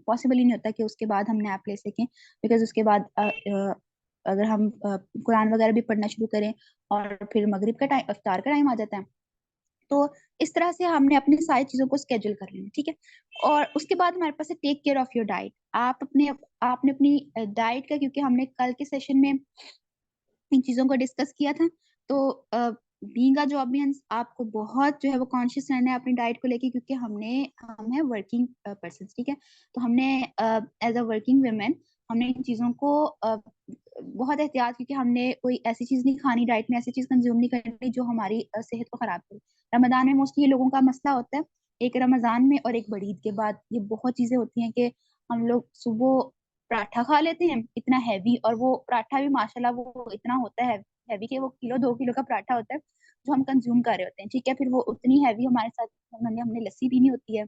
पॉसिबल ही नहीं होता कि उसके बाद हम नैप ले सकें, बिकॉज उसके बाद अगर हम कुरान वगैरह भी पढ़ना शुरू करें और फिर मगरिब का टाइम, इफ्तार का टाइम आ जाता है। तो इस तरह से हमने अपनी सारी चीजों को स्केड्यूल कर लेना, ठीक है। और उसके बाद हमारे पास है take care of your diet. आपने अपनी डाइट का, क्योंकि हमने कल के सेशन में इन चीजों को डिस्कस किया था, तो बीइंग अ जॉबियंस आपको बहुत जो है वो कॉन्शियस रहना है अपनी डाइट को लेके, क्योंकि हम है वर्किंग पर्सन, ठीक है। तो हमने एज अ वर्किंग वुमेन हमने इन चीजों को बहुत एहतियात, क्योंकि हमने कोई ऐसी चीज नहीं खानी डाइट में, ऐसी चीज कंज्यूम नहीं करनी जो हमारी सेहत को खराब करे। रमजान में मोस्टली ये लोगों का मसला होता है, एक रमजान में और एक बड़ी ईद के बाद ये बहुत चीजें होती हैं कि हम लोग सुबह पराठा खा लेते हैं इतना हैवी, और वो पराठा भी माशाल्लाह वो इतना होता है हैवी कि वो किलो 2 किलो का पराठा होता है जो हम कंज्यूम कर रहे होते हैं, ठीक है। फिर वो उतनी हैवी हमारे साथ, हमने लस्सी पीनी होती है,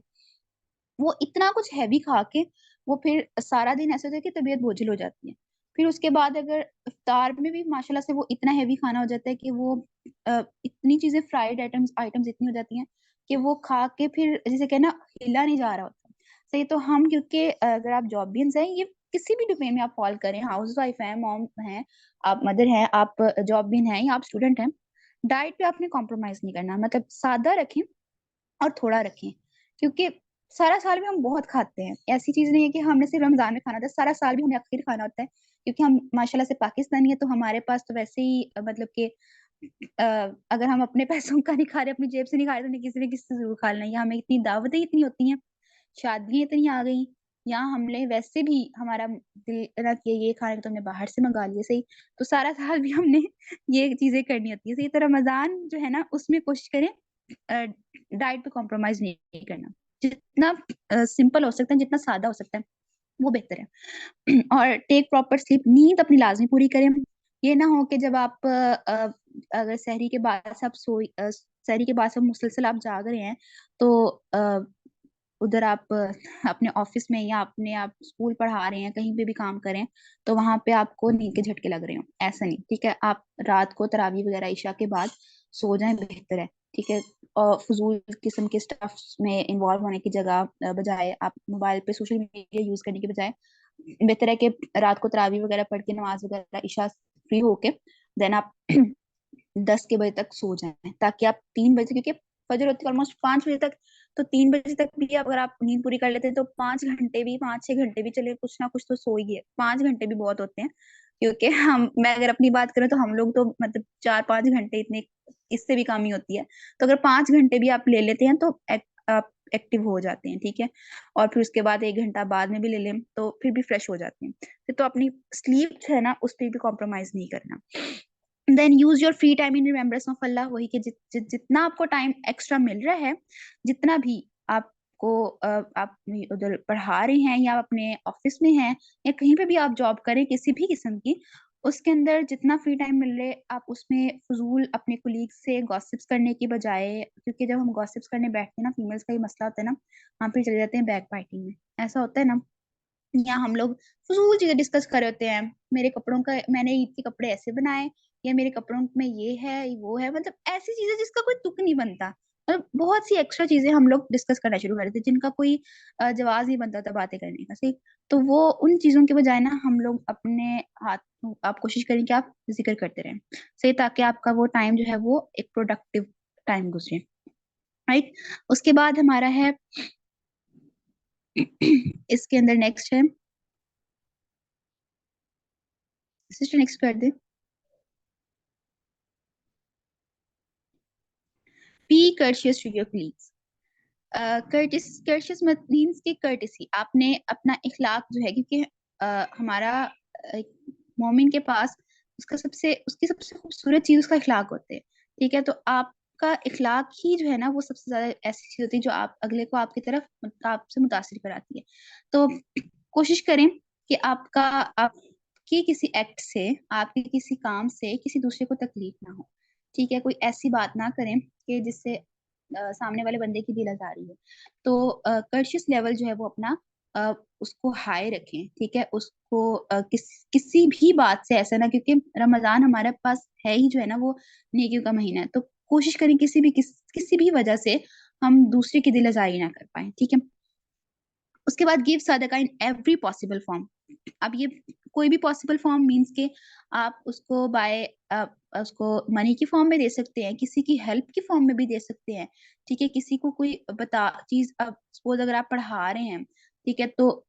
वो इतना कुछ हैवी खा के वो फिर सारा दिन ऐसा होता है कि तबीयत बोझिल हो जाती है। फिर उसके बाद अगर इफ्तार में भी माशाल्लाह से वो इतना हैवी खाना हो जाता है कि वो इतनी चीजें फ्राइड आइटम्स आइटम्स इतनी हो जाती हैं कि वो खा के फिर जैसे कहना हिला नहीं जा रहा होता सही। तो हम, क्योंकि अगर आप जॉबियंस हैं, ये किसी भी डोमेन में आप फॉल करें, हाउस वाइफ हैं, मॉम हैं, आप मदर हैं, आप जॉबियन हैं या आप स्टूडेंट हैं, डाइट पे आपने कॉम्प्रोमाइज नहीं करना। मतलब सादा रखें और थोड़ा रखें, क्योंकि सारा साल भी हम बहुत खाते हैं। ऐसी चीज नहीं है कि हमने सिर्फ रमजान में खाना होता है, सारा साल भी हमें आखिर खाना होता है, क्योंकि हम माशाल्लाह से पाकिस्तानी है तो हमारे पास तो वैसे ही मतलब कि अगर हम अपने पैसों का नहीं खा रहे, अपनी जेब से नहीं खा रहे, तो हमें किसी न किसी से जरूर खा लेना है। हमें इतनी दावतें इतनी होती हैं, शादियां इतनी आ गई, या हमने वैसे भी हमारा दिल ना किया ये खाने को तो हमने बाहर से मंगा लिया सही। तो सारा साल भी हमने ये चीजें करनी होती है सही। तो रमजान जो है ना उसमें कोशिश करें डाइट पे कॉम्प्रोमाइज नहीं करना, जितना सिंपल हो सकता है, जितना सादा हो सकता है वो बेहतर है। और टेक प्रॉपर स्लीप, नींद अपनी लाजमी पूरी करें। ये ना हो कि जब आप अगर सहरी के बाद से आप सहरी के बाद से मुसलसल आप जाग रहे हैं तो उधर आप अपने ऑफिस में या अपने आप स्कूल पढ़ा रहे हैं, कहीं पे भी काम करें, तो वहां पे आपको नींद के झटके लग रहे हो, ऐसा नहीं, ठीक है। आप रात को तरावी वगैरह ईशा के बाद सो जाएं, बेहतर है, ठीक है। और फजूल किस्म के स्टफ में इन्वॉल्व होने की जगह बजाय, आप मोबाइल पे सोशल मीडिया यूज करने के बजाय बेहतर है कि रात को तरावी वगैरह पढ़ के नमाज वगैरह ईशा फ्री होके देन आप 10 के बजे तक सो जाएं, ताकि आप 3 बजे, क्योंकि फजर होती है ऑलमोस्ट 5 बजे तक, तो 3 बजे तक भी अगर आप नींद पूरी कर लेते हैं तो 5 घंटे भी, 5-6 घंटे भी चले, कुछ ना कुछ तो सो ही है। 5 घंटे भी बहुत होते हैं, क्योंकि मैं अगर अपनी बात करूं तो हम लोग तो मतलब 4-5 घंटे इतने, इससे भी कम ही होती है। तो अगर 5 घंटे भी आप ले लेते हैं तो आप एक्टिव हो जाते हैं, ठीक है। और फिर उसके बाद 1 घंटा बाद में भी ले लें तो फिर भी फ्रेश हो जाते हैं। फिर तो अपनी स्लीप है ना उस पर भी कॉम्प्रोमाइज नहीं करना। Then use your free time in remembrance of Allah. वही कि जितना आपको टाइम एक्स्ट्रा मिल रहा है, जितना भी आप आपको आप उधर पढ़ा रहे हैं या अपने ऑफिस में हैं या कहीं पे भी आप जॉब करें किसी भी किस्म की, उसके अंदर जितना फ्री टाइम मिल रहे आप उसमें फजूल अपने कोलीग से गॉसिप्स करने की बजाय, क्योंकि जब हम गॉसिप्स करने बैठते हैं ना, फीमेल्स का ही मसला होता है ना, वहाँ पे चले जाते हैं बैक बाइटिंग में। ऐसा होता है ना, या हम लोग फजूल चीजें डिस्कस कर रहे होते हैं, मेरे कपड़ों का, मैंने ईद के कपड़े ऐसे बनाए, या मेरे कपड़ों में ये है वो है, मतलब ऐसी चीजें जिसका कोई तुक नहीं बनता। मतलब बहुत सी एक्स्ट्रा चीजें हम लोग डिस्कस करना शुरू कर देते जिनका कोई जवाब नहीं बनता था बातें करने का, सही। तो वो उन चीजों के बजाय ना हम लोग अपने हाथ, आप कोशिश करें कि आप जिक्र करते रहें, सही, ताकि आपका वो टाइम जो है वो एक प्रोडक्टिव टाइम गुजरे, राइट। उसके बाद हमारा है इसके अंदर नेक्स्ट है, सिस्टर नेक्स्ट कर दे। Be courteous to your colleagues. Courteous means की कर्टिसी, आपने अपना इखलाक जो है, क्योंकि हमारा मोमिन के पास उसकी सबसे खूबसूरत चीज उसका इखलाक होते हैं, ठीक है। तो आपका इखलाक ही जो है ना वो सबसे ज्यादा ऐसी चीज होती है जो आप अगले को आपकी तरफ आपसे मुतासिर कराती है। तो कोशिश करें कि आपके किसी एक्ट से, आपके किसी काम से किसी दूसरे को तकलीफ ना हो, ठीक है। कोई ऐसी बात ना करें कि जिससे सामने वाले बंदे की दिल आजारी है। तो कर्शियस लेवल जो है वो अपना उसको हाई रखें, ठीक है। उसको किसी भी बात से ऐसा ना, क्योंकि रमजान हमारे पास है ही जो है ना वो नेकियों का महीना है, तो कोशिश करें किसी भी वजह से हम दूसरे की दिल आजारी ना कर पाए, ठीक है। उसके बाद गिव सदका इन एवरी पॉसिबल फॉर्म। अब ये कोई भी पॉसिबल फॉर्म मींस के आप उसको बाय उसको मनी की फॉर्म में दे सकते हैं, किसी की हेल्प की फॉर्म में भी दे सकते हैं, ठीक है। किसी को कोई बता चीज, अब सपोज अगर आप पढ़ा रहे हैं, ठीक है, तो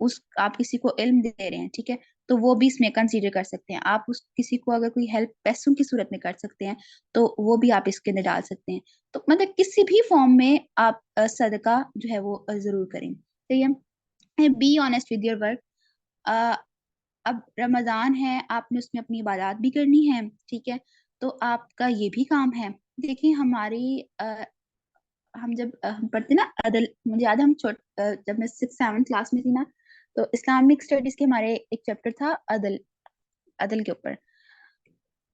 उस आप किसी को इल्म दे रहे हैं, ठीक है, तो वो भी इसमें कंसीडर कर सकते हैं। आप उस किसी को अगर कोई हेल्प पैसों की सूरत में कर सकते हैं तो वो भी आप इसके अंदर डाल सकते हैं। तो मतलब किसी भी फॉर्म में आप सदका जो है वो जरूर करें, सही है। Be honest with your work. अब रमजान है, आपने उसमें अपनी इबादत भी करनी है, ठीक है। तो आपका ये भी काम है। देखिए हम जब हम पढ़ते ना अदल, मुझे याद है जब मैं 6th 7th क्लास में थी ना, तो इस्लामिक स्टडीज के हमारे एक चैप्टर था अदल, अदल के ऊपर।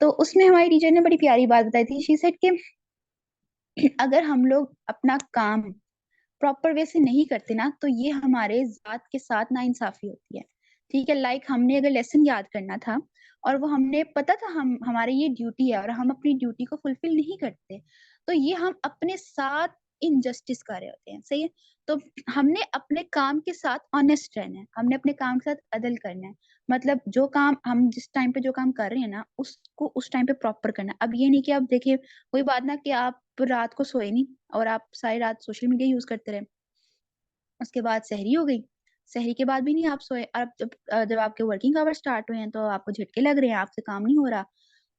तो उसमें हमारी टीचर ने बड़ी प्यारी बात बताई थी, शी सेड कि अगर हम लोग अपना काम प्रॉपर वे से नहीं करते ना, तो ये हमारे जात के साथ ना इंसाफी होती है, ठीक है। लाइक हमने अगर लेसन याद करना था और वो हमने पता था हमारे ये ड्यूटी है और हम अपनी ड्यूटी को फुलफिल नहीं करते, तो ये हम अपने साथ इनजस्टिस कर रहे होते हैं, सही है। तो हमने अपने काम के साथ ऑनेस्ट रहना है, हमने अपने काम के साथ अदल करना है। मतलब जो काम हम जिस टाइम पे जो काम कर रहे हैं ना उसको उस टाइम पे प्रॉपर करना है। अब ये नहीं कि आप देखिए कोई बात ना कि आप रात को सोए नहीं और आप सारी रात सोशल मीडिया यूज करते रहे, उसके बाद सहरी हो गई, सहरी के बाद भी नहीं आप सोए, और अब जब आपके वर्किंग आवर स्टार्ट हुए हैं तो आपको झटके लग रहे हैं, आपसे काम नहीं हो रहा।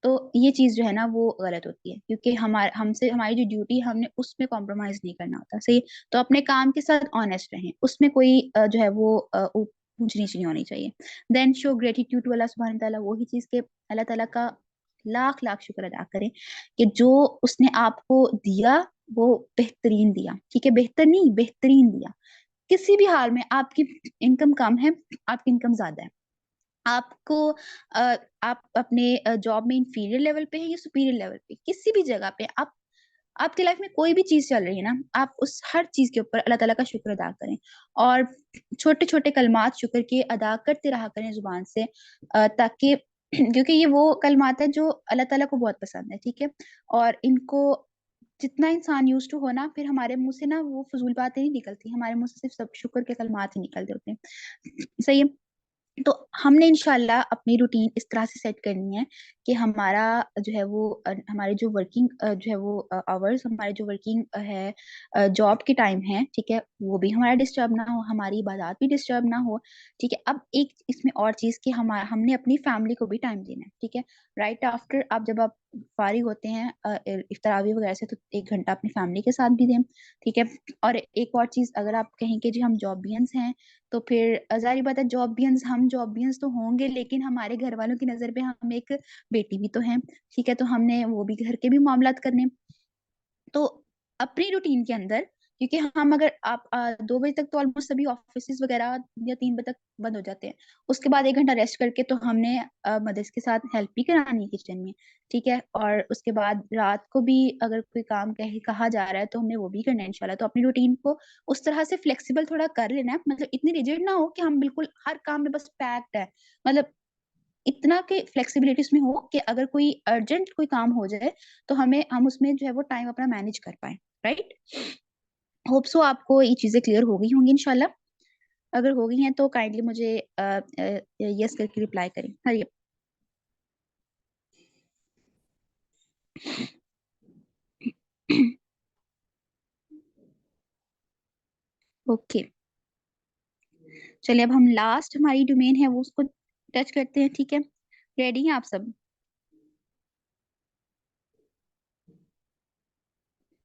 तो ये चीज जो है ना वो गलत होती है, क्योंकि हमारी जो ड्यूटी हमने उसमें कॉम्प्रोमाइज नहीं करना होता, सही। तो अपने काम के साथ ऑनेस्ट रहें, उसमें कोई जो है वो ऊंच नीच नहीं होनी चाहिए। Then show gratitude to Allah Subhan तआला, वही चीज के अल्लाह ताला का लाख लाख शुक्र अदा करें कि जो उसने आपको दिया वो बेहतरीन दिया, ठीक है, बेहतर नहीं बेहतरीन दिया। किसी भी हाल में आपकी इनकम कम है, आपकी इनकम ज्यादा है, आपको आप अपने जॉब में इंफीरियर लेवल पे है या सुपीरियर लेवल पे, किसी भी जगह पे आप आपकी लाइफ में कोई भी चीज चल रही है ना, आप उस हर चीज के ऊपर अल्लाह ताला का शुक्र अदा करें, और छोटे छोटे कलमात शुक्र के अदा करते रहा करें जुबान से, ताकि क्योंकि ये वो कलमात है जो अल्लाह ताला को बहुत पसंद है, ठीक है। और इनको जितना इंसान यूज टू हो ना, फिर हमारे मुंह से ना वो फजूल बातें नहीं निकलती, हमारे मुंह से सिर्फ सब शुक्र के कलमात ही निकलते होते हैं, सही है। तो हमने इंशाल्लाह अपनी रूटीन इस तरह से सेट करनी है कि हमारा जो है वो हमारे जो वर्किंग जो है वो आवर्स, हमारे जो वर्किंग है जॉब के टाइम है, ठीक है, वो भी हमारा डिस्टर्ब ना हो, हमारी इबादत भी डिस्टर्ब ना हो, ठीक है। अब एक इसमें और चीज कि हमने अपनी फैमिली को भी टाइम देना है, ठीक है। राइट आफ्टर जब आप फारिग होते हैं इफ्तारी वगैरह से, तो 1 घंटा अपनी फैमिली के साथ भी दें, ठीक है। और एक और चीज, अगर आप कहें कि जी हम जॉबियंस हैं, तो फिर जाहिर बात है हम जॉबियंस तो होंगे, लेकिन हमारे घर वालों की नजर पे हम एक बेटी भी तो हैं, ठीक है। तो हमने वो भी घर के भी मामलात करने, तो अपनी रूटीन के अंदर क्योंकि हम अगर आप 2 बजे तक तो ऑलमोस्ट सभी ऑफिस वगैरह या 3 बजे तक बंद हो जाते हैं। उसके बाद 1 घंटा रेस्ट करके तो हमने मदर्स के साथ हेल्प भी करानी है किचन में, ठीक है। और उसके बाद रात को भी अगर कोई काम कहा जा रहा है तो हमने वो भी करना है इंशाल्लाह। तो अपनी रूटीन को उस तरह से फ्लेक्सिबल थोड़ा कर लेना है, मतलब इतनी रिजिड ना हो कि हम बिल्कुल हर काम में बस पैक्ड है, मतलब इतना कि फ्लेक्सिबिलिटी उसमें हो कि अगर कोई अर्जेंट कोई काम हो जाए तो हम उसमें जो है वो टाइम अपना मैनेज कर पाए, राइट। होप सो आपको ये चीजें क्लियर हो गई होंगी इंशाल्लाह। अगर हो गई हैं तो काइंडली मुझे यस करके रिप्लाई करें। हरिए। ओके, चलिए अब हम लास्ट हमारी डोमेन है वो उसको टच करते हैं, ठीक है। रेडी हैं आप सब?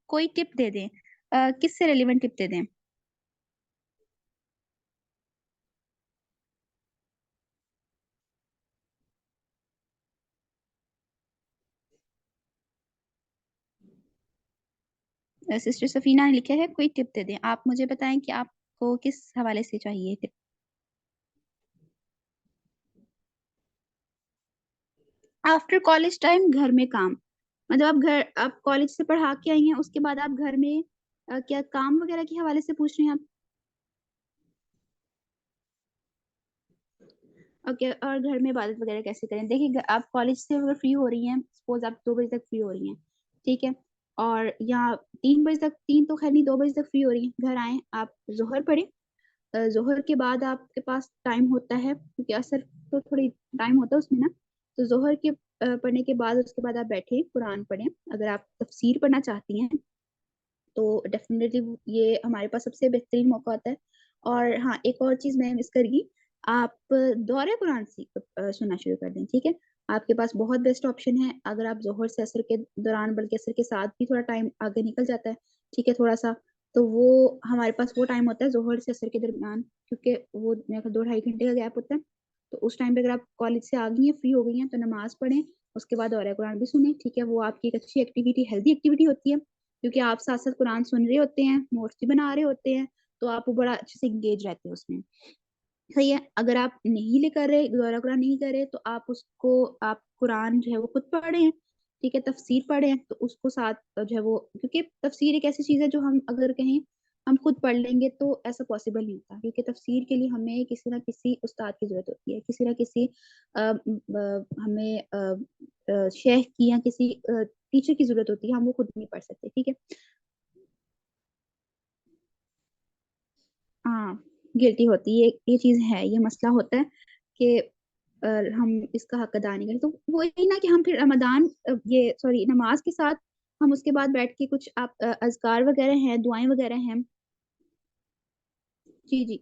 कोई टिप दे दें, किससे रेलिवेंट टिप दे दें? सिस्टर सफीना ने लिखा है कोई टिप दे दें। आप मुझे बताएं कि आपको किस हवाले से चाहिए टिप। आफ्टर कॉलेज टाइम घर में काम, मतलब आप कॉलेज से पढ़ा के आई हैं, उसके बाद आप घर में क्या काम वगैरह के हवाले से पूछ रहे हैं आप? ओके, और घर में इबादत वगैरह कैसे करें? देखिए आप कॉलेज से अगर फ्री हो रही हैं, सपोज आप 2 बजे तक फ्री हो रही हैं, ठीक है, और यहाँ 3 बजे तक, 3 तो खैर नहीं, 2 बजे तक फ्री हो रही हैं, घर आए आप जोहर पढ़े। जोहर के बाद आपके पास टाइम होता है, क्योंकि असर तो थोड़ी टाइम होता है उसमें ना, तो जोहर के पढ़ने के बाद उसके बाद आप बैठे कुरान पढ़ें। अगर आप तफसीर पढ़ना चाहती हैं तो डेफिनेटली ये हमारे पास सबसे बेहतरीन मौका होता है। और हाँ, एक और चीज मैं मिस कर गई, आप दौरे कुरान सुनना शुरू कर दें, ठीक है। आपके पास बहुत बेस्ट ऑप्शन है, अगर आप जोहर से असर के दौरान, बल्कि असर के साथ भी थोड़ा टाइम आगे निकल जाता है, ठीक है, थोड़ा सा, तो वो हमारे पास वो टाइम होता है जोहर से असर के दरमियान, क्योंकि वो मेरे ख्याल 2-2.5 घंटे का गैप होता है। तो उस टाइम पे अगर आप कॉलेज से आ गई हैं, फ्री हो गई हैं, तो नमाज पढ़ें, उसके बाद दौरा कुरान भी सुने, ठीक है। वो आपकी एक अच्छी एक्टिविटी, हेल्दी एक्टिविटी होती है, क्योंकि आप साथ साथ कुरान सुन रहे होते हैं, नोट्स भी बना रहे होते हैं, तो आप वो बड़ा अच्छे से इंगेज रहते हैं उसमें। सही है। अगर आप नहीं लेकर रहे, दोबारा कुरान नहीं कर रहे, तो आप कुरान जो है वो खुद पढ़ें, ठीक है, तफसीर पढ़ें, तो उसको साथ जो है वो, क्योंकि तफसीर एक ऐसी चीज है जो हम अगर कहें हम खुद पढ़ लेंगे तो ऐसा पॉसिबल नहीं होता, क्योंकि तफसीर के लिए हमें किसी ना किसी उस्ताद की जरूरत होती है, किसी ना किसी हमें शेख की या किसी टीचर की जरूरत होती है, हम वो खुद नहीं पढ़ सकते, ठीक है। हाँ, गिल्टी होती है, ये चीज है, ये मसला होता है कि हम इसका हक अदा नहीं करें। तो वही ना कि हम फिर रमदान, ये सॉरी, नमाज के साथ हम उसके बाद बैठ के कुछ आप अजकार वगैरह हैं, दुआएं वगैरह हैं। जी जी।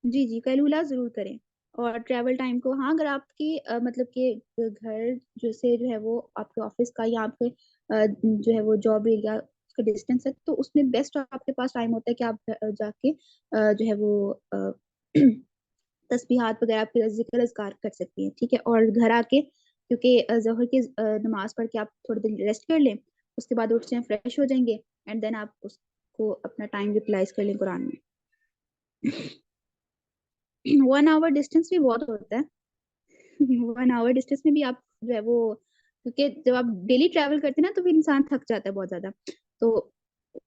जी जी, कैलूला जरूर करें। और ट्रैवल टाइम को, हाँ, अगर आपकी मतलब कि घर जो से जो है वो आपके ऑफिस का या आपके जो है वो जॉब एरिया का डिस्टेंस है, तो उसमें बेस्ट आपके पास टाइम होता है कि आप जाके जो है वो तस्बीहात वगैरह आपके जिक्र अज़कार कर सकती हैं, ठीक है। और घर आके, क्योंकि ज़ोहर की नमाज पढ़ के आप थोड़ी देर रेस्ट कर लें, उसके बाद उठ जाएं, फ्रेश हो जाएंगे, एंड देन आप उसको अपना टाइम यूटिलाइज कर लें कुरान में। 1 आवर डिस्टेंस भी बहुत होता है। 1 आवर डिस्टेंस में भी आप जो है वो, क्योंकि जब आप डेली ट्रैवल करते हैं ना तो फिर इंसान थक जाता है बहुत ज्यादा, तो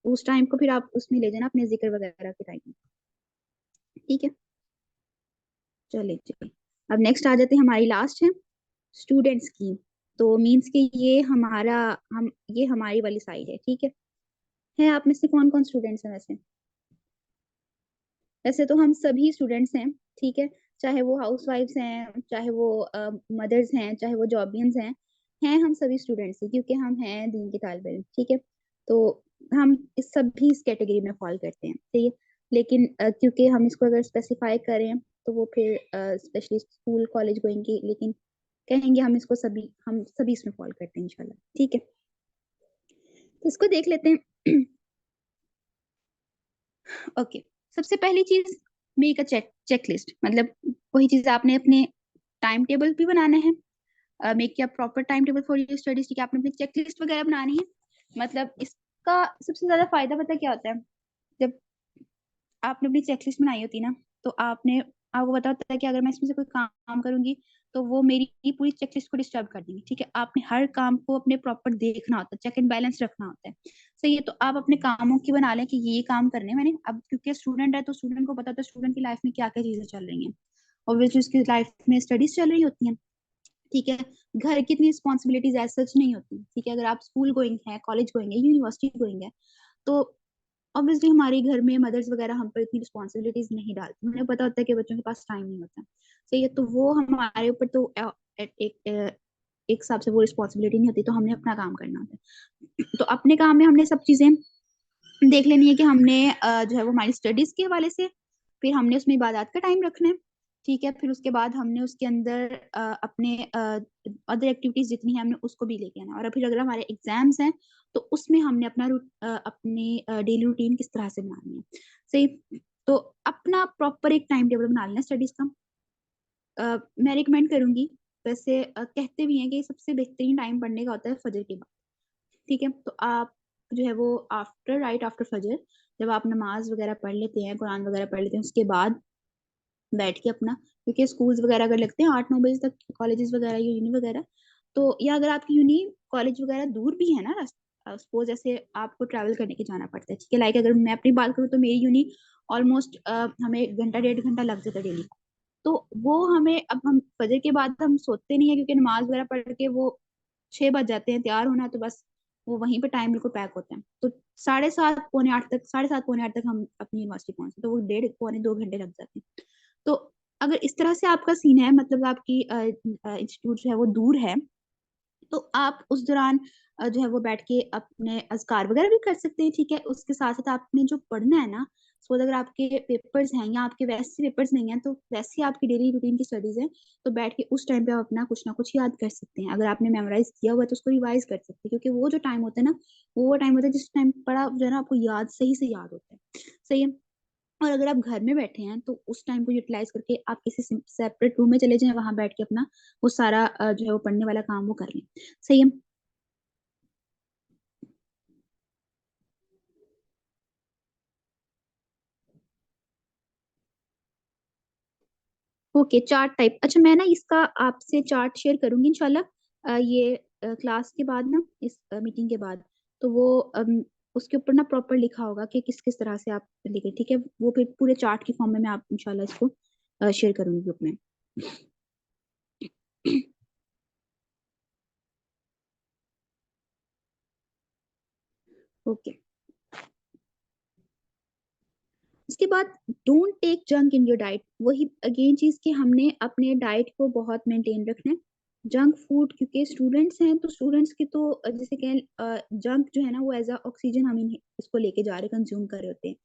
उस टाइम को फिर आप उसमें ले जाना अपने जिक्र वगैरह के टाइम में, ठीक है। चलिए चलिए, अब नेक्स्ट आ जाते हैं, हमारी लास्ट है स्टूडेंट्स की। तो मीन्स कि ये हमारी वाली साइड है, ठीक है। आप में से कौन कौन स्टूडेंट्स हैं? वैसे वैसे तो हम सभी स्टूडेंट्स हैं, ठीक है, चाहे वो हाउस वाइफ्स हैं, चाहे वो मदर्स हैं, चाहे वो जॉबियंस हैं हम सभी स्टूडेंट्स हैं, क्योंकि हम हैं दीन के तालिब इल्म, ठीक है। तो हम इस कैटेगरी में फॉल करते हैं, ठीक है। लेकिन क्योंकि हम इसको अगर स्पेसिफाई करें तो वो फिर स्पेशली स्कूल कॉलेज गोइंग, लेकिन कहेंगे हम सभी इसमें फॉल करते हैं इंशाल्लाह, ठीक है। तो इसको देख लेते हैं। ओके, सबसे पहली चीज, मेक अ चेक लिस्ट, मतलब वही चीज आपने अपने टाइम टेबल भी बनाना है, make a proper time table for your studies, ठीक है। आपने अपनी चेक लिस्ट वगैरह बनानी है, मतलब इसका सबसे ज्यादा फायदा पता क्या होता है, जब आपने अपनी चेकलिस्ट बनाई होती है ना, तो आपको पता होता है कि अगर मैं इसमें से कोई काम करूंगी तो वो मेरी पूरी चेकलिस्ट को डिस्टर्ब कर देंगी। ठीक है, आपने हर काम को अपने प्रॉपर देखना होता है, चेक एंड बैलेंस रखना होता है। सही है, तो आप अपने कामों की बना लें कि ये काम करने हैं मैंने। अब क्योंकि स्टूडेंट है तो स्टूडेंट को पता होता है स्टूडेंट की लाइफ में क्या क्या चीजें चल रही हैं, ऑब्वियसली उसकी लाइफ में स्टडीज चल रही होती हैं। ठीक है, घर की इतनी रिस्पॉन्सिबिलिटीज एज सच नहीं होती। ठीक है, अगर आप स्कूल गोइंग है, कॉलेज गोइंग है, यूनिवर्सिटी गोइंग है, तो ऑब्वियसली हमारे घर में मदर्स वगैरह हम पर इतनी रिस्पॉन्सिबिलिटीज नहीं डालती, उन्हें पता होता है कि बच्चों के पास टाइम नहीं होता। सही है, तो वो हमारे ऊपर तो एक हिसाब से वो रिस्पॉन्सिबिलिटी नहीं होती, तो हमने अपना काम करना होता है। तो अपने काम में हमने सब चीजें देख लेनी है कि हमने जो है वो हमारी स्टडीज के हवाले से, फिर हमने उसमें इबादत का टाइम रखना है। ठीक है, फिर उसके बाद हमने उसके अंदर अपने अदर एक्टिविटीज जितनी है हमने उसको भी लेके आना है। और फिर अगर हमारे एग्जाम्स हैं तो उसमें हमने अपनी डेली रूटीन किस तरह से बनानी है। सही, तो अपना प्रॉपर एक टाइम टेबल बना लेना स्टडीज का। मैं रिकमेंड करूंगी, वैसे कहते भी हैं कि सबसे बेहतरीन टाइम पढ़ने का होता है फजर के बाद। ठीक है, तो आप जो है वो राइट आफ्टर फजर, जब आप नमाज वगैरह पढ़ लेते हैं, कुरान वगैरह पढ़ लेते हैं, उसके बाद बैठ के अपना, क्योंकि स्कूल्स वगैरह अगर लगते हैं 8-9 बजे तक, कॉलेजेस वगैरह या यूनी वगैरह, तो या अगर आपकी यूनी कॉलेज वगैरह दूर भी है ना, सपोज जैसे आपको ट्रैवल करने के जाना पड़ता है। ठीक है, लाइक अगर मैं अपनी बात करूँ तो मेरी यूनी ऑलमोस्ट हमें 1 घंटा 1.5 घंटा लग जाता है डेली। तो वो हमें, अब हम फजर के बाद हम सोते नहीं है क्योंकि नमाज वगैरह पढ़ के वो 6 बज जाते हैं, तैयार होना है तो बस वो वहीं पे टाइम बिल्कुल पैक होते हैं। तो 7:30 पौने 8 तक हम अपनी यूनिवर्सिटी पहुंचे, तो वो 1.5 पौने 2 घंटे लग जाते हैं। तो अगर इस तरह से आपका सीन है, मतलब आपकी इंस्टीट्यूट जो है वो दूर है, तो आप उस दौरान जो है वो बैठ के अपने अज़कार वगैरह भी कर सकते हैं। ठीक है, उसके साथ साथ आपने जो पढ़ना है ना, सपोज अगर आपके पेपर्स हैं या आपके वैसे पेपर्स नहीं हैं, तो वैसे ही आपकी डेली रूटीन की स्टडीज है, तो बैठ के उस टाइम पे आप अपना कुछ ना कुछ याद कर सकते हैं। अगर आपने मेमोराइज किया हुआ है तो उसको रिवाइज कर सकते हैं, क्योंकि वो जो टाइम होता है ना, वो टाइम होता है जिस टाइम पढ़ा जो है ना आपको याद सही से याद होता है। सही है, और अगर आप घर में बैठे हैं तो उस टाइम को यूटिलाइज करके आप किसी सेपरेट रूम में चले जाएं, वहां बैठ के अपना वो सारा जो है वो पढ़ने वाला काम वो कर लें। सही है, ओके। चार्ट टाइप, अच्छा मैं ना इसका आपसे चार्ट शेयर करूंगी इंशाल्लाह, ये क्लास के बाद ना, इस मीटिंग के बाद। तो वो उसके ऊपर ना प्रॉपर लिखा होगा कि किस किस तरह से आप लिखे। ठीक है, वो फिर पूरे चार्ट की फॉर्म में मैं आप इंशाल्लाह इसको शेयर करूंगी ग्रुप में। ओके, उसके बाद don't take junk in your diet. वही अगेन चीज कि हमने अपने डाइट को बहुत मेंटेन रखना है। जंक फूड, क्योंकि स्टूडेंट्स हैं तो स्टूडेंट्स की तो जैसे कहें जंक जो है ना वो एज अ ऑक्सीजन हम इसको लेके जा रहे, कंज्यूम कर रहे होते हैं।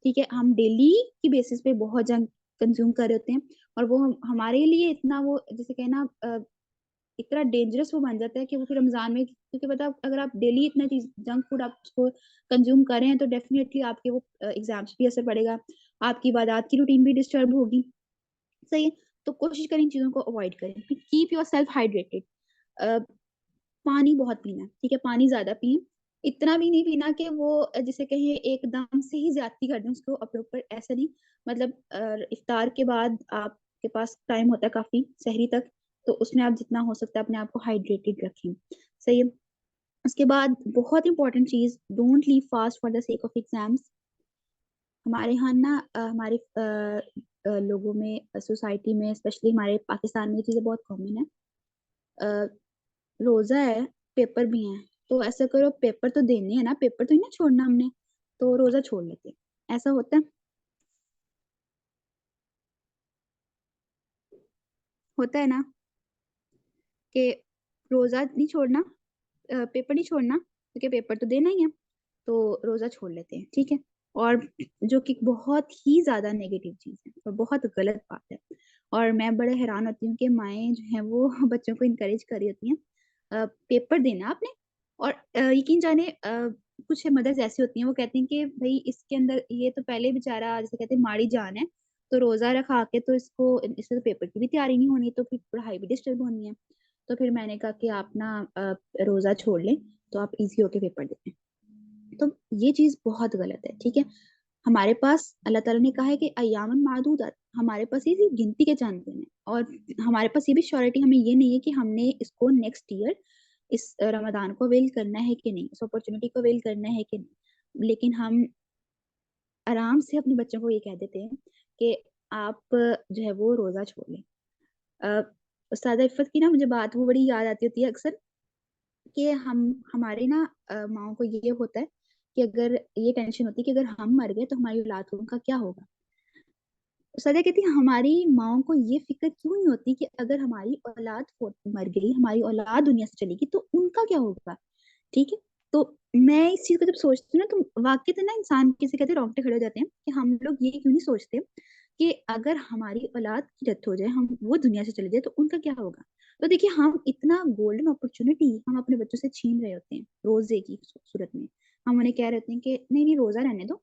ठीक है, हम डेली की बेसिस पे बहुत जंक कंज्यूम कर रहे होते हैं, और वो हमारे लिए इतना वो जैसे कहना इतना डेंजरस वो बन जाता है कि वो फिर रमजान में, क्योंकि पता अगर आप डेली इतना चीज जंक फूड आप उसको कंज्यूम कर रहे हैं तो डेफिनेटली आपके वो एग्जाम्स भी असर पड़ेगा, आपकी इबादत की रूटीन भी डिस्टर्ब होगी। सही है, तो कोशिश करें इन चीजों को अवॉइड करें। Keep your self hydrated. पानी बहुत पीना है। ठीक है, पानी ज्यादा पिए, इतना भी नहीं पीना कि वो जिसे कहें एकदम से ही ज्यादती कर दें उसको अपने ऊपर, ऐसा नहीं। मतलब इफ्तार के बाद आपके पास टाइम होता है काफी सहरी तक, तो उसमें आप जितना हो सकता है अपने आप को हाइड्रेटेड रखें। सही है, उसके बाद बहुत इंपॉर्टेंट चीज, don't leave fast for the sake of exams. हमारे यहाँ ना हमारे लोगों में, सोसाइटी में, स्पेशली हमारे पाकिस्तान में ये चीजें बहुत कॉमन है। अ, रोजा है, पेपर भी हैं, तो ऐसा करो पेपर तो देने हैं ना, पेपर तो नहीं ना छोड़ना हमने, तो रोजा छोड़ लेते हैं। ऐसा होता है ना कि रोजा नहीं छोड़ना, पेपर नहीं छोड़ना, क्योंकि पेपर तो देना ही है, तो रोजा छोड़ लेते हैं। ठीक है, और जो कि बहुत ही ज्यादा नेगेटिव चीज है और बहुत गलत बात है, और मैं बड़े हैरान होती हूँ कि माएँ जो हैं वो बच्चों को इनकरेज कर रही होती हैं पेपर देना आपने। और यकीन जाने कुछ मदर्स ऐसी होती हैं वो कहती हैं कि भाई इसके अंदर ये तो पहले बेचारा जैसे कहते हैं माड़ी जान है, तो रोजा रखा के तो इससे तो पेपर की भी तैयारी नहीं होनी, तो फिर पढ़ाई भी डिस्टर्ब होनी है। तो फिर मैंने कहा कि आप ना रोजा छोड़ लें तो आप इजी होके पेपर दें। तो ये चीज बहुत गलत है, ठीक है। हमारे पास अल्लाह ताला ने कहा है कि अय्यामन मादूदात, हमारे पास ये सिर्फ गिनती के चांद दिन है, और हमारे पास ये भी श्योरिटी हमें ये नहीं है कि हमने इसको नेक्स्ट ईयर इस रमदान को अवेल करना है कि नहीं, इस अपॉर्चुनिटी को अवेल करना है कि नहीं। लेकिन हम आराम से अपने बच्चों को ये कह देते हैं कि आप जो है वो रोजा छोड़ लें। उस्ताद इफ़त की ना मुझे बात वो बड़ी याद आती होती है अक्सर, कि हम हमारे ना माओ को ये होता है कि अगर ये टेंशन होती है कि अगर हम मर गए तो हमारी औलाद को उनका क्या होगा। सदा कहती है हमारी माओ को ये फिक्र क्यों नहीं होती कि अगर हमारी औलाद मर गई, हमारी औलाद दुनिया से चली गई तो उनका क्या होगा, ठीक है। तो मैं इस चीज को जब सोचती हूँ ना तो वाकई तो ना इंसान किसी कहते रोंगटे खड़े हो जाते हैं कि हम लोग ये क्यों नहीं सोचते कि अगर हमारी औलाद की डेथ हो जाए, हम वो दुनिया से चले जाए तो उनका क्या होगा। तो देखिए हम इतना गोल्डन अपॉर्चुनिटी हम अपने बच्चों से छीन रहे होते हैं रोजे की सूरत में। हम उन्हें कह रहे होते हैं कि नहीं नहीं रोजा रहने दो,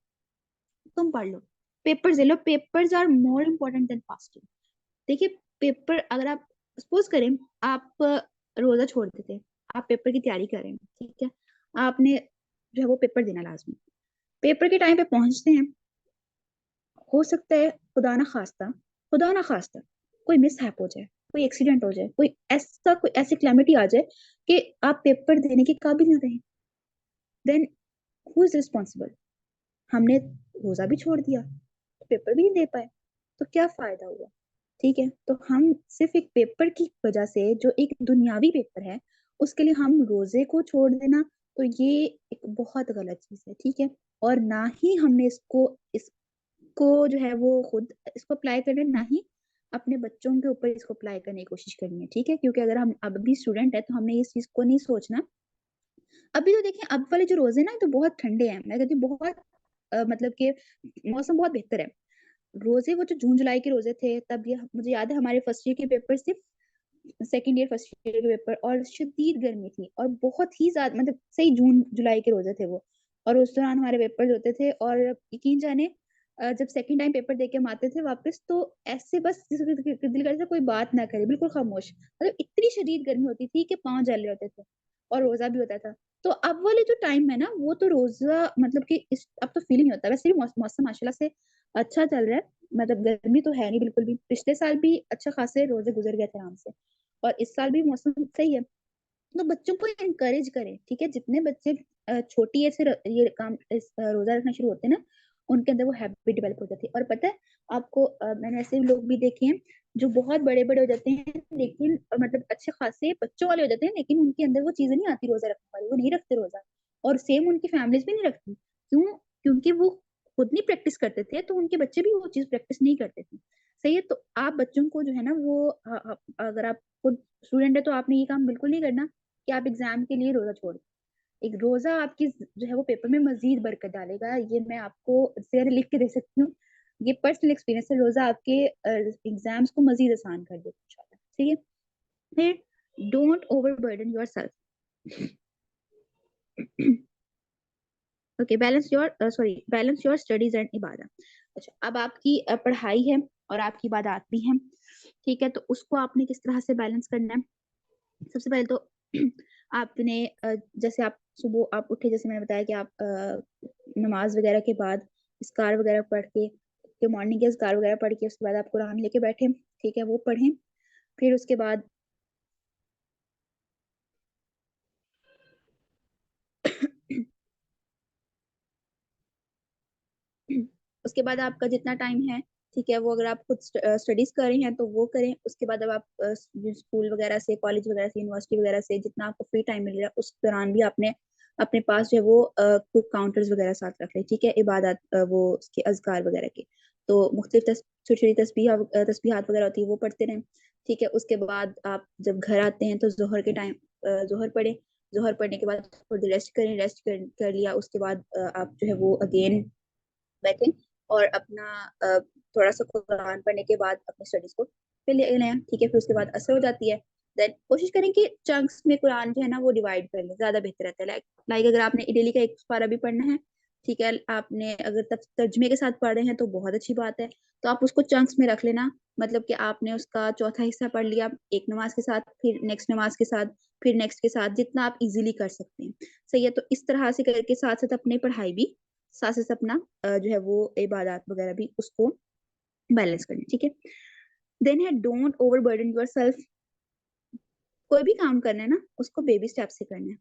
तुम पढ़ लो, पेपर्स ले लो, papers are more important than fasting. देखिए पेपर अगर आप सपोज करें, आप रोजा छोड़ देते, आप पेपर की तैयारी करें, ठीक है, आपने जो है वो पेपर देना लाजमी, पेपर के टाइम पे पहुंचते हैं, हो सकता है खुदा ना खास्ता कोई मिस हैप हो जाए, कोई एक्सीडेंट हो जाए, कोई ऐसी क्लैमिटी आ जाए कि आप पेपर देने के काबिल ना रहें, देन हु इज रिस्पॉन्सिबल। हमने रोजा भी छोड़ दिया, पेपर भी नहीं दे पाए, तो क्या फायदा हुआ, ठीक है। तो हम सिर्फ एक पेपर की वजह से, जो एक दुनियावी पेपर है, उसके लिए हम रोजे को छोड़ देना, तो ये एक बहुत गलत चीज है, ठीक है। और ना ही हमने इसको जो है वो खुद इसको अप्लाई करना, ना ही अपने बच्चों के ऊपर इसको अप्लाई करने की कोशिश करनी है, ठीक है। क्योंकि अगर हम अब भी स्टूडेंट है तो हमने इस चीज को नहीं सोचना। अभी तो देखिए अब वाले जो रोजे ना, ये तो बहुत ठंडे हैं, मैं कहती हूँ बहुत मतलब कि मौसम बहुत बेहतर है। रोजे वो जो जून जुलाई के रोजे थे, तब ये मुझे याद है हमारे फर्स्ट ईयर के पेपर थे, सेकंड ईयर फर्स्ट ईयर के पेपर, और शदीद गर्मी थी और बहुत ही ज्यादा मतलब सही जून जुलाई के रोजे थे वो, और उस दौरान हमारे पेपर होते थे। और यकीन जाने जब सेकंड टाइम पेपर देके हम आते थे वापस, तो ऐसे बस दिल करता था कोई बात ना करे, बिल्कुल खामोश, मतलब इतनी शदीद गर्मी होती थी कि पाँव जल रहे होते थे, और रोजा भी होता था। तो अब वाले जो टाइम है ना, वो तो रोजा मतलब कि इस अब तो फील नहीं होता। वैसे भी मौसम माशाल्लाह से अच्छा चल रहा है, मतलब गर्मी तो है नहीं बिल्कुल भी। पिछले साल भी अच्छा खासे रोजे गुजर गए थे आराम से, और इस साल भी मौसम सही है। तो बच्चों को इनकरेज करें, ठीक है। जितने बच्चे छोटी एज से ये काम रोजा रखना शुरू होते हैं ना, उनके अंदर वो हैबिट डेवलप हो जाती है। और पता है आपको, मैंने ऐसे लोग भी देखे हैं जो बहुत बड़े बड़े हो जाते हैं, लेकिन मतलब अच्छे खासे बच्चों वाले हो जाते हैं, लेकिन उनके अंदर वो चीजें नहीं आती रोजा रखने वाली, वो नहीं रखते रोजा। और सेम उनकी फैमिलीज भी नहीं रखती, क्यों? क्योंकि वो खुद नहीं प्रैक्टिस करते थे, तो उनके बच्चे भी वो चीज प्रैक्टिस नहीं करते थे। सही है। तो आप बच्चों को जो है ना वो अगर आप खुद स्टूडेंट है तो आपने ये काम बिल्कुल नहीं करना कि आप एग्जाम के लिए रोजा छोड़ दें। एक रोजा आपकी जो है वो पेपर में मजीद बरकत डालेगा, ये मैं आपको शेयर लिख के दे सकती हूँ। ये पर्सनल एक्सपीरियंस है, रोजा आपके एग्जाम्स को मजीद आसान कर देगा इंशाल्लाह, ठीक है। फिर don't overburden yourself. Okay, balance your studies and इबादत। अच्छा, अब आपकी पढ़ाई है और आपकी इबादत भी है, ठीक है। तो उसको आपने किस तरह से बैलेंस करना है। सबसे पहले तो आपने जैसे आप सुबह आप उठे, जैसे मैंने बताया कि आप नमाज वगैरह के बाद इस्कार वगैरह पढ़ के मॉर्निंग के इस्कार वगैरह पढ़ के उसके बाद आप कुरान लेके बैठे, ठीक है, वो पढ़ें। फिर उसके बाद उसके बाद आपका जितना टाइम है, ठीक है, वो अगर आप खुद स्टडीज कर रहे हैं तो वो करें। उसके बाद अब आप स्कूल वगैरह से, कॉलेज वगैरह से, यूनिवर्सिटी वगैरह से जितना आपको फ्री टाइम मिल रहा है, उस दौरान भी आपने अपने पास जो है वो कुछ काउंटर्स वगैरह साथ रख लें, ठीक है, इबादत वो उसके अजकार वगैरह के। तो मुख्तलिफ छोटी छोटी तस्बीहात वगैरह होती है, वो पढ़ते रहें, ठीक है। उसके बाद आप जब घर आते हैं तो जोहर के टाइम जोहर पढ़ें। जोहर पढ़ने के बाद थोड़ी रेस्ट करें, कर लिया उसके बाद आप जो है वो अगेन बैठे और अपना थोड़ा सा कुरान पढ़ने के बाद अपनी स्टडीज को फिर ले लें, ठीक है। फिर उसके बाद असर हो जाती है, देन कोशिश करें कि चंक्स में कुरान जो है ना वो डिवाइड कर लें, ज्यादा बेहतर रहता है। लाइक अगर आपने डेली का एक पारा भी पढ़ना है ठीक है, आपने अगर तब तर्जमे के साथ पढ़ रहे हैं तो बहुत अच्छी बात है, तो आप उसको चंक्स में रख लेना। मतलब कि आपने उसका चौथा हिस्सा पढ़ लिया एक नमाज के साथ, फिर नेक्स्ट नमाज के साथ, फिर नेक्स्ट के साथ, जितना आप इजीली कर सकते हैं। सही है, तो इस तरह से करके साथ साथ अपनी पढ़ाई भी, साथ साथ अपना जो है वो इबादत वगैरह भी उसको बैलेंस करना। ठीक है, देन है डोंट ओवरबर्डन योरसेल्फ। कोई भी काम करना है ना, उसको बेबी स्टेप से करना है।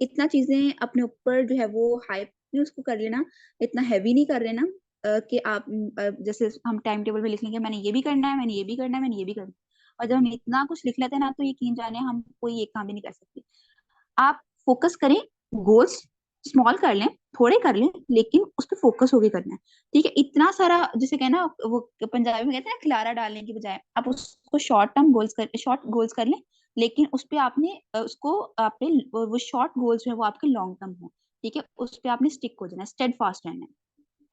इतना चीजें अपने ऊपर जो है वो हाइप नहीं उसको कर लेना, इतना हैवी नहीं कर लेना कि आप जैसे हम टाइम टेबल में लिख लेंगे मैंने ये भी करना है, मैंने ये भी करना है, मैंने ये भी करना है, और जब हम इतना कुछ लिख लेते हैं ना, तो यकीन जाने हम कोई एक काम भी नहीं कर सकते। आप फोकस करें, गोल्स स्मॉल कर लें, थोड़े कर लें, लेकिन उस पर फोकस होके करना है। ठीक है, इतना सारा जिसे कहना वो पंजाबी में कहते हैं ना, खिलारा डालने की बजाय आप उसको शॉर्ट गोल्स कर लें, लेकिन उस पे आपने उसको आपने वो शॉर्ट गोल्स जो है वो आपके लॉन्ग टर्म हो। ठीक है, उस पे आपने स्टिक हो जाना है, स्टेड फास्ट रहना है।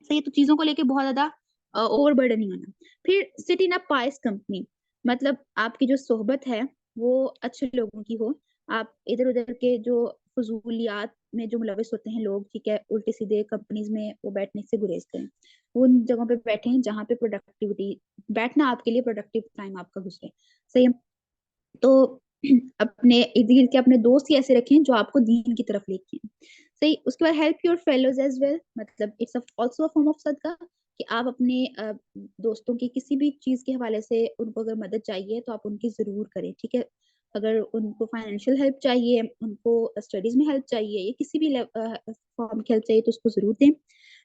सही है, तो चीजों को लेके बहुत ज्यादा ओवरबर्डन नहीं होना। फिर sit in a price company, मतलब आपकी जो सोहबत है वो अच्छे लोगों की हो। आप इधर उधर के जो फजूलियात में जो मुलविस होते हैं लोग, ठीक है, उल्टे सीधे कंपनीज में वो बैठने से गुरेजते हैं। उन जगहों पे बैठे जहाँ पे प्रोडक्टिविटी, बैठना आपके लिए प्रोडक्टिव टाइम आपका गुजरे। सही है, तो अपने इर्द गिर्द के अपने दोस्त ही ऐसे रखें जो आपको दीन की तरफ लेके हैं। सही, उसके बाद help your fellows as well, मतलब it's also a form of सदका, कि आप अपने दोस्तों की किसी भी चीज के हवाले से उनको अगर मदद चाहिए तो आप उनकी जरूर करें। ठीक है, अगर उनको फाइनेंशियल हेल्प चाहिए, उनको स्टडीज में हेल्प चाहिए, या किसी भी फॉर्म की हेल्प चाहिए, तो उसको जरूर दें।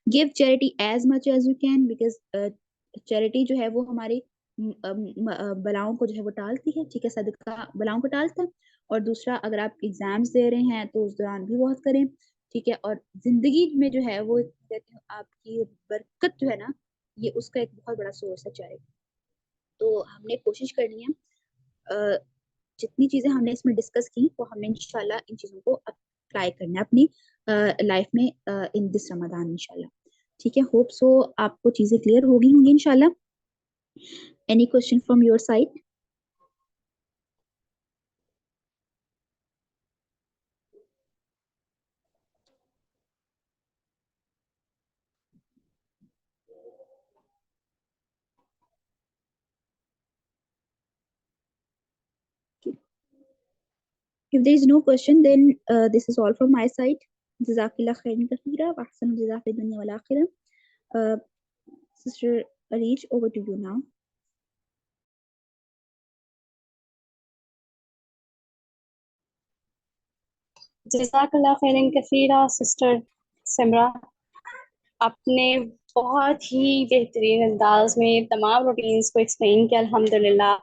Give charity as much as you can, because charity जो है वो हमारी बलाओं को जो है वो टालती है। ठीक है, सदका बलाओं को टालता है। और दूसरा, अगर आप एग्जाम्स दे रहे हैं तो उस दौरान भी बहुत करें। ठीक है, और जिंदगी में जो है वो कहते हैं आपकी बरकत जो है ना, ये उसका एक बहुत बड़ा सोर्स है चैरिटी। तो हमने कोशिश करनी है, जितनी चीजें हमने इसमें डिस्कस की वो हमने इंशाल्लाह इन चीजों को अप्लाई करना है अपनी लाइफ में इन दिस रमजान इंशाल्लाह। ठीक है, होप सो आपको चीजें क्लियर होगी होंगी इंशाल्लाह। Any question from your side? If there is no question, then this is all from my side. Jazakallah khairan kathira wa ahsanu jazaa fi dunya wal akhirah. Uh, Sister Arij, over to you now. जज़ाकल्लाह खैरन कसीरा sister Simra, आपने बहुत ही बेहतरीन अंदाज में तमाम routines को explain किया अल्हम्दुलिल्लाह।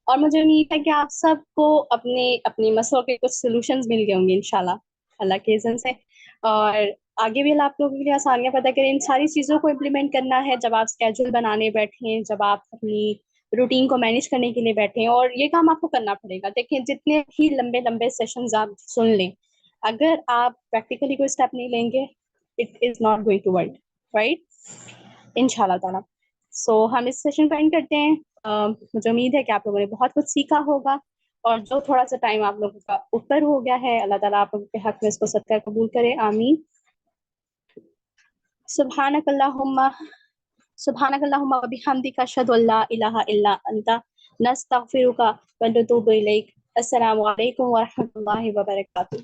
और मुझे उम्मीद है कि आप सबको अपने अपनी मसलों के कुछ सॉल्यूशंस मिल गए होंगे इंशाल्लाह अल्लाह के इज़्ज़त से। और आगे भी अल्लाह आप लोगों के लिए आसानियां पैदा करें इन सारी चीज़ों को इम्प्लीमेंट करना है जब आप स्केड्यूल बनाने बैठें, जब आप अपनी रूटीन को मैनेज करने के लिए बैठें। और ये काम आपको करना पड़ेगा। देखें, जितने भी लंबे लंबे सेशंस आप सुन लें, अगर आप प्रैक्टिकली कोई स्टेप नहीं लेंगे, it is not going to work, right, इंशाल्लाह ताला। सो हम इस सेशन को एंड करते हैं। मुझे उम्मीद है कि आप लोगों ने बहुत कुछ सीखा होगा। और जो थोड़ा सा टाइम आप लोगों का ऊपर हो गया है, अल्लाह ताला आप लोगों के हक में इसको सदका कबूल करे, आमीन। सुब्हानकल्लाहुम्मा सुब्हानकल्लाहुम्मा व बिहम्दिका अशहदु अल्ला इलाहा इल्ला अंता नस्तगफिरुका व नतूबु इलैक। अस्सलामु अलैकुम व रहमतुल्लाहि व बरकातुहू।